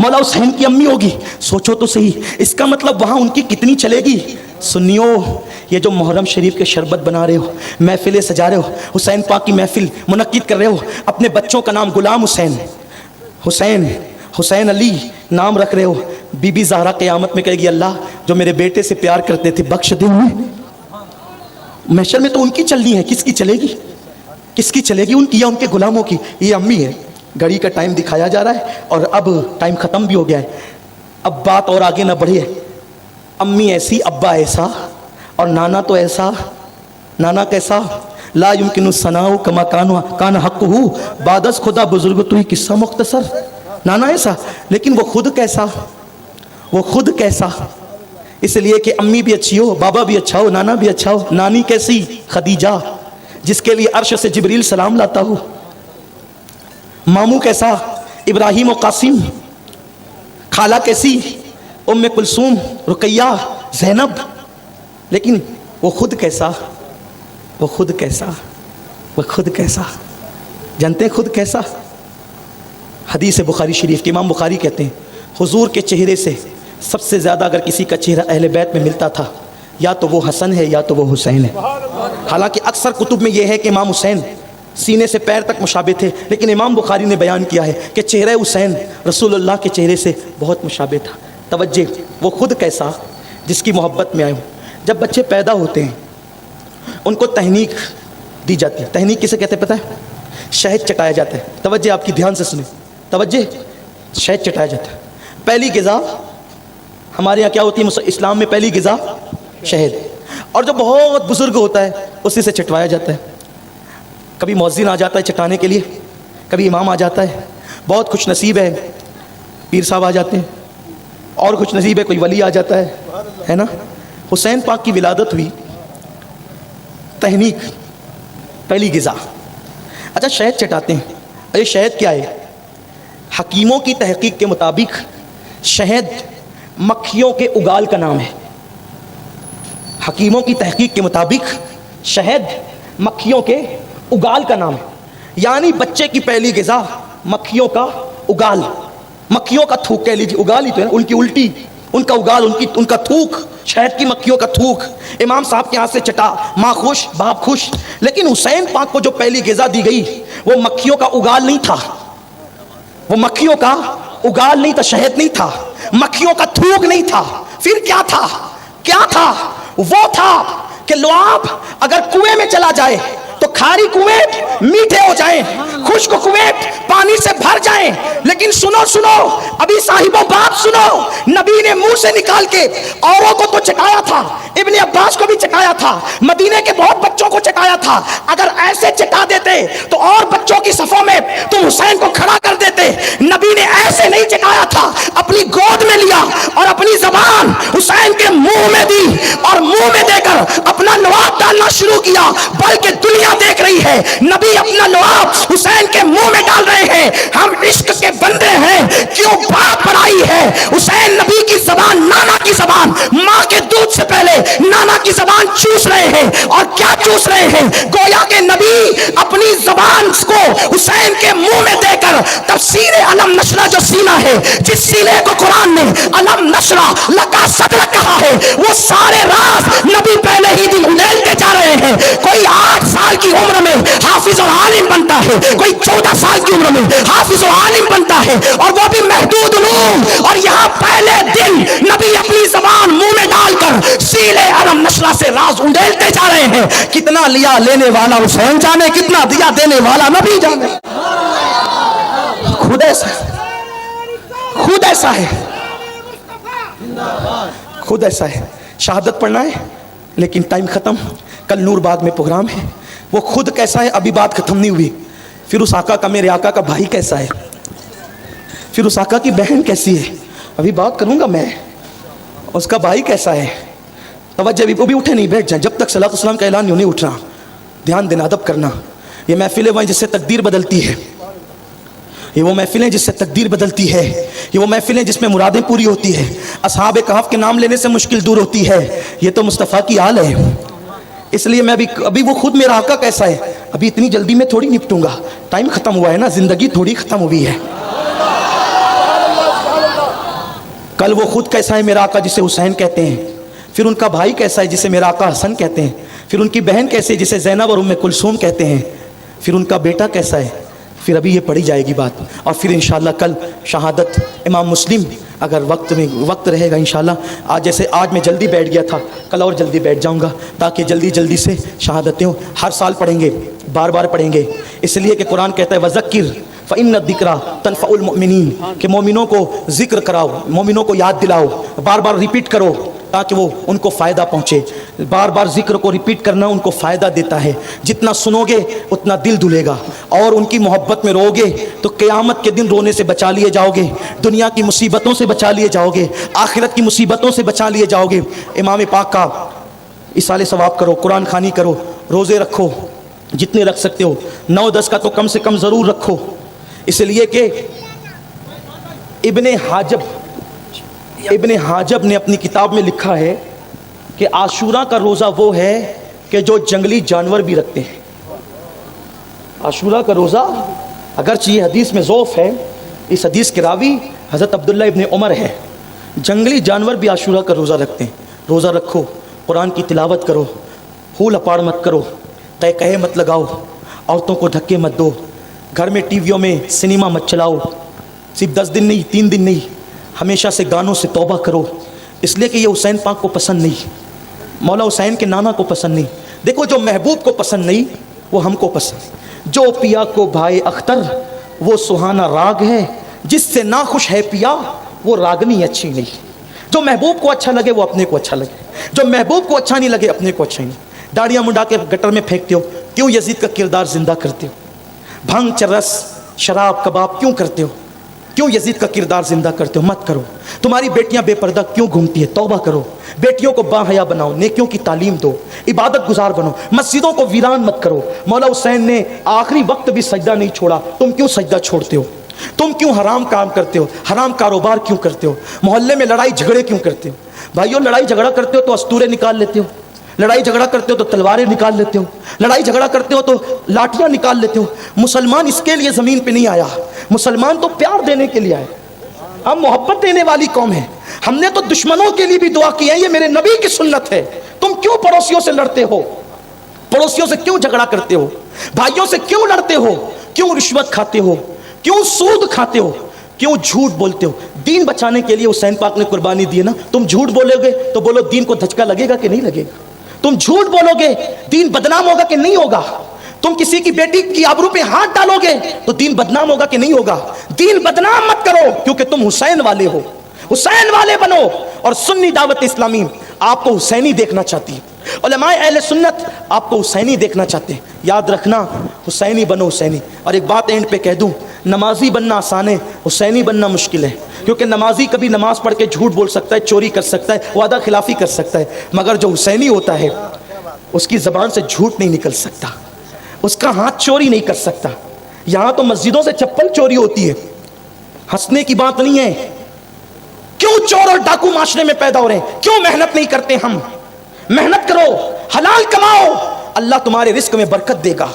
मौला हुसैन की अम्मी होगी। सोचो तो सही, इसका मतलब वहां उनकी कितनी चलेगी। सुनियो, ये जो मुहर्रम शरीफ के शरबत बना रहे हो, महफिलें सजा रहे हो, हुसैन पाक की महफिल मुनक्किद कर रहे हो, अपने बच्चों का नाम गुलाम हुसैन अली नाम रख रहे हो। बीबी ज़हरा क़यामत में कहेगी, अल्लाह जो मेरे बेटे से प्यार करते थे बख्श दे उन्हें। महशर में तो उनकी चलनी है, किसकी चलेगी? किसकी चलेगी? उनकी या उनके गुलामों की? ये अम्मी है। घड़ी का टाइम दिखाया जा रहा है और अब टाइम ख़त्म भी हो गया है, अब बात और आगे ना बढ़े। अम्मी ऐसी, अब्बा ऐसा, और नाना तो ऐसा। नाना कैसा? ला युमकिनु सनाउ कमा कान हक़्क़ुहु, बादस खुदा बुजुर्ग तू ही किस्सा मुख्तसर। नाना ऐसा, लेकिन वो खुद कैसा? इसलिए कि अम्मी भी अच्छी हो, बाबा भी अच्छा हो, नाना भी अच्छा हो। नानी कैसी? खदीजा, जिसके लिए अर्श से जिब्रील सलाम लाता हो। मामू कैसा? इब्राहिम और कासिम। खाला कैसी? उम्मे कुलसूम, रुकैया, زینب، لیکن وہ خود کیسا، وہ خود کیسا، وہ خود کیسا، جانتے ہیں خود کیسا؟ حدیث بخاری شریف کے امام بخاری کہتے ہیں حضور کے چہرے سے سب سے زیادہ اگر کسی کا چہرہ اہل بیت میں ملتا تھا یا تو وہ حسن ہے یا تو وہ حسین ہے۔ حالانکہ اکثر کتب میں یہ ہے کہ امام حسین سینے سے پیر تک مشابہ تھے، لیکن امام بخاری نے بیان کیا ہے کہ چہرہ حسین رسول اللہ کے چہرے سے بہت مشابہ تھا۔ توجہ، وہ خود کیسا جس کی محبت میں آئے ہوں۔ جب بچے پیدا ہوتے ہیں ان کو تحنیک دی جاتی ہے۔ تحنیک کسے کہتے ہیں پتہ ہے؟ شہد چٹایا جاتا ہے۔ توجہ آپ کی دھیان سے سنیں، توجہ، شہد چٹایا جاتا ہے۔ پہلی غذا ہمارے یہاں کیا ہوتی ہے اسلام میں؟ پہلی غذا شہد، اور جو بہت بزرگ ہوتا ہے اسی سے چٹوایا جاتا ہے۔ کبھی مؤذن آ جاتا ہے چٹانے کے لیے، کبھی امام آ جاتا ہے، بہت خوش نصیب ہے پیر صاحب آ جاتے ہیں، اور خوش نصیب ہے کوئی ولی آ جاتا ہے نا۔ حسین پاک کی ولادت ہوئی، تحنیک پہلی غذا۔ اچھا شہد چٹاتے ہیں، یہ شہد کیا ہے؟ حکیموں کی تحقیق کے مطابق شہد مکھیوں کے اگال کا نام ہے۔ حکیموں کی تحقیق کے مطابق شہد مکھیوں کے اگال کا نام ہے، یعنی بچے کی پہلی غذا مکھیوں کا اگال، مکھیوں کا تھوک کہہ لیجیے، اگال ہی تو ہے نا، ان کی الٹی، ان کا اگال، ان کا تھوک، شہد کی مکھیوں کا تھوک۔ امام صاحب کے ہاتھ سے چٹا، ماں خوش، باپ خوش۔ لیکن حسین پاک کو جو پہلی غذا دی گئی وہ مکھیوں کا اگال نہیں تھا، وہ مکھیوں کا اگال نہیں تھا، شہد نہیں تھا، مکھیوں کا تھوک نہیں تھا۔ پھر کیا تھا؟ کیا تھا؟ وہ تھا کہ لعاب اگر کنویں میں چلا جائے تو کھاری کنویں میٹھے ہو جائیں، خشک کنویں پانی سے بھر جائیں۔ لیکن سنو سنو ابھی صاحبوں بات سنو، نبی نے منہ سے نکال کے اوروں کو تو چٹایا تھا، ابن عباس کو بھی چٹایا تھا، مدینے کے بہت بچوں کو چٹایا تھا۔ اگر ایسے چٹا دیتے تو اور بچوں کی صفوں میں تم حسین کو کھڑا کر دیتے۔ نبی نے ایسے نہیں چٹایا تھا، اپنی گود میں لیا اور اپنی زبان حسین کے منہ میں دی اور منہ میں دے کر اپنا لعاب ڈالنا شروع کیا، بلکہ دنیا دیکھ رہی ہے نبی اپنا لعاب حسین کے منہ میں ڈال رہے ہیں۔ ہم عشق کے بندے ہیں، کیوں بات بڑائی ہے؟ حسین نبی کی زبان، نانا کی زبان، ماں کے دودھ سے پہلے نانا کی زبان چوس رہے ہیں، اور کیا چوس رہے ہیں؟ گویا کہ نبی اپنی زبان کو حسین کے منہ میں دے کر تفسیر علم نشرہ جو سینہ ہے، جس سینے کو قرآن نے علم نشرہ لکا صدر کہا ہے، وہ سارے راز نبی پہلے ہی دن اڑیلتے جا رہے ہیں۔ کوئی 8 سال کی عمر میں حافظ و عالم بنتا ہے، کوئی 14 سال کی عمر میں حافظ و عالم بنتا ہے، اور وہ بھی محدود علوم۔ اور یہاں پہلے دن نبی اپنی زبان منہ میں ڈال کر سیلے علم نشرہ سے راز اڑیلتے جا رہے ہیں۔ کتنا لیا لینے والا حسین جانے، کتنا دیا دینے والا نبی جانے۔ خود ایسا، خود ایسا ہے، خود ایسا ہے۔ شہادت پڑھنا ہے لیکن ٹائم ختم، کل نور باغ میں پروگرام ہے۔ وہ خود کیسا ہے ابھی بات ختم نہیں ہوئی۔ پھر اس آقا کا، میرے آقا کا بھائی کیسا ہے، پھر اس آقا کی بہن کیسی ہے، ابھی بات کروں گا میں۔ اس کا بھائی کیسا ہے، توجہ، وہ بھی اٹھے نہیں، بیٹھ جائیں جب تک صلاۃ السلام کا اعلان نہیں اٹھنا، دھیان دینا، ادب کرنا۔ یہ محفلیں وہیں جس سے تقدیر بدلتی ہے، یہ وہ محفلیں جس سے تقدیر بدلتی ہے، یہ وہ محفلیں جس میں مرادیں پوری ہوتی ہے۔ اصحاب کہف کے نام لینے سے مشکل دور ہوتی ہے، یہ تو مصطفیٰ کی آل ہے۔ اس لیے میں ابھی وہ خود میرا آقا کیسا ہے ابھی اتنی جلدی میں تھوڑی نپٹوں گا، ٹائم ختم ہوا ہے نا، زندگی تھوڑی ختم ہوئی ہے۔ کل وہ خود کیسا ہے میرا آقا جسے حسین کہتے ہیں، پھر ان کا بھائی کیسا ہے جسے میرا آقا حسن کہتے ہیں، پھر ان کی بہن کیسے جسے زینب اور ام کلثوم کہتے ہیں، پھر ان کا بیٹا کیسا ہے، پھر ابھی یہ پڑھی جائے گی بات، اور پھر انشاءاللہ کل شہادت امام مسلم، اگر وقت رہے گا انشاءاللہ۔ آج جیسے آج میں جلدی بیٹھ گیا تھا، کل اور جلدی بیٹھ جاؤں گا تاکہ جلدی سے شہادتیں ہوں۔ ہر سال پڑھیں گے، بار بار پڑھیں گے، اس لیے کہ قرآن کہتا ہے وَذَكِّرْ فَإِنَّ الذِّكْرَىٰ تَنفَعُ الْمُؤْمِنِينَ، کہ مومنوں کو ذکر کراؤ، مومنوں کو یاد دلاؤ، بار بار ریپیٹ کرو تاکہ وہ ان کو فائدہ پہنچے۔ بار بار ذکر کو ریپیٹ کرنا ان کو فائدہ دیتا ہے، جتنا سنو گے اتنا دل دھلے گا، اور ان کی محبت میں رو گے تو قیامت کے دن رونے سے بچا لیے جاؤ گے، دنیا کی مصیبتوں سے بچا لیے جاؤ گے، آخرت کی مصیبتوں سے بچا لیے جاؤ گے۔ امام پاک کا اصالہ ثواب کرو، قرآن خوانی کرو، روزے رکھو جتنے رکھ سکتے ہو، 9-10 کا تو کم سے کم ضرور رکھو، اس لیے کہ ابن حاجب نے اپنی کتاب میں لکھا ہے کہ عاشورہ کا روزہ وہ ہے کہ جو جنگلی جانور بھی رکھتے ہیں. عاشورہ کا روزہ اگرچہ یہ حدیث میں ضعف ہے، اس حدیث کے راوی حضرت عبداللہ ابن عمر ہے. جنگلی جانور بھی عاشورہ کا روزہ رکھتے ہیں. روزہ رکھو، قرآن کی تلاوت کرو، پھول اپاڑ مت کرو، قہقہے مت لگاؤ، عورتوں کو دھکے مت دو، گھر میں ٹی ویوں میں سنیما مت چلاؤ، صرف 10 دن نہیں، 3 دن نہیں، ہمیشہ سے گانوں سے توبہ کرو، اس لیے کہ یہ حسین پاک کو پسند نہیں، مولا حسین کے نانا کو پسند نہیں. دیکھو جو محبوب کو پسند نہیں وہ ہم کو پسند. جو پیا کو بھائے اختر وہ سہانا راگ ہے، جس سے ناخوش ہے پیا وہ راگنی اچھی نہیں. جو محبوب کو اچھا لگے وہ اپنے کو اچھا لگے، جو محبوب کو اچھا نہیں لگے اپنے کو اچھا ہی نہیں. داڑیاں منڈا کے گٹر میں پھینکتے ہو، کیوں یزید کا کردار زندہ کرتے ہو؟ بھنگ چرس شراب کباب کیوں کرتے ہو؟ کیوں یزید کا کردار زندہ کرتے ہو؟ مت کرو. تمہاری بیٹیاں بے پردہ کیوں گھومتی ہے؟ توبہ کرو. بیٹیوں کو باحیا بناؤ، نیکیوں کی تعلیم دو، عبادت گزار بنو، مسجدوں کو ویران مت کرو. مولا حسین نے آخری وقت بھی سجدہ نہیں چھوڑا، تم کیوں سجدہ چھوڑتے ہو؟ تم کیوں حرام کام کرتے ہو؟ حرام کاروبار کیوں کرتے ہو؟ محلے میں لڑائی جھگڑے کیوں کرتے ہو؟ بھائیو لڑائی جھگڑا کرتے ہو تو استورے نکال لیتے ہو، لڑائی جھگڑا کرتے ہو تو تلواریں نکال لیتے ہو، لڑائی جھگڑا کرتے ہو تو لاٹیاں نکال لیتے ہو. مسلمان اس کے لیے زمین پہ نہیں آیا، مسلمان تو پیار دینے کے لیے آئے. ہم محبت دینے والی قوم ہے. ہم نے تو دشمنوں کے لیے بھی دعا کی ہے، یہ میرے نبی کی سنت ہے. تم کیوں پڑوسیوں سے لڑتے ہو؟ پڑوسیوں سے کیوں جھگڑا کرتے ہو؟ بھائیوں سے کیوں لڑتے ہو؟ کیوں رشوت کھاتے ہو؟ کیوں سود کھاتے ہو؟ کیوں جھوٹ بولتے ہو؟ دین بچانے کے لیے حسین پاک نے قربانی دی ہے نا. تم جھوٹ بولو گے تو بولو دین کو دھچکا لگے گا کہ نہیں لگے گا؟ تم جھوٹ بولو گے دین بدنام ہوگا کہ نہیں ہوگا؟ تم کسی کی بیٹی کی آبرو پہ ہاتھ ڈالو گے تو دین بدنام ہوگا کہ نہیں ہوگا؟ دین بدنام مت کرو، کیونکہ تم حسین والے ہو. حسین والے بنو. اور سنی دعوت اسلامی آپ کو حسینی دیکھنا چاہتی ہے. علماء اہل سنت آپ کو حسینی دیکھنا چاہتے ہیں. یاد رکھنا، حسینی بنو، حسینی. اور ایک بات اینڈ پہ کہہ دوں، نمازی بننا آسان ہے، حسینی بننا مشکل ہے. کیونکہ نمازی کبھی نماز پڑھ کے جھوٹ بول سکتا ہے، چوری کر سکتا ہے، وعدہ خلافی کر سکتا ہے، مگر جو حسینی ہوتا ہے اس کی زبان سے جھوٹ نہیں نکل سکتا، اس کا ہاتھ چوری نہیں کر سکتا. یہاں تو مسجدوں سے چپل چوری ہوتی ہے، ہنسنے کی بات نہیں ہے. کیوں چور اور ڈاکو معاشرے میں پیدا ہو رہے ہیں؟ کیوں محنت نہیں کرتے ہم؟ محنت کرو، حلال کماؤ، اللہ تمہارے رزق میں برکت دے گا.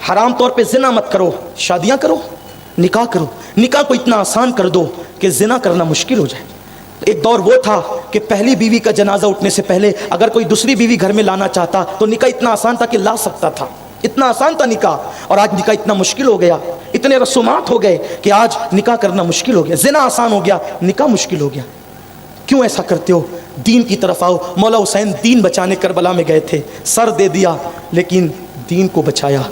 حرام طور پہ زنا مت کرو، شادیاں کرو، نکاح کرو. نکاح کو اتنا آسان کر دو کہ زنا کرنا مشکل ہو جائے. ایک دور وہ تھا کہ پہلی بیوی کا جنازہ اٹھنے سے پہلے اگر کوئی دوسری بیوی گھر میں لانا چاہتا تو نکاح اتنا آسان تھا کہ لا سکتا تھا، اتنا آسان تھا نکاح. اور آج نکاح اتنا مشکل ہو گیا، اتنے رسومات ہو گئے کہ آج نکاح کرنا مشکل ہو گیا. زنا آسان ہو گیا، نکاح مشکل ہو گیا. کیوں ایسا کرتے ہو؟ دین کی طرف آؤ. مولا حسین دین بچانے کربلا میں گئے تھے، سر دے دیا لیکن دین کو بچایا.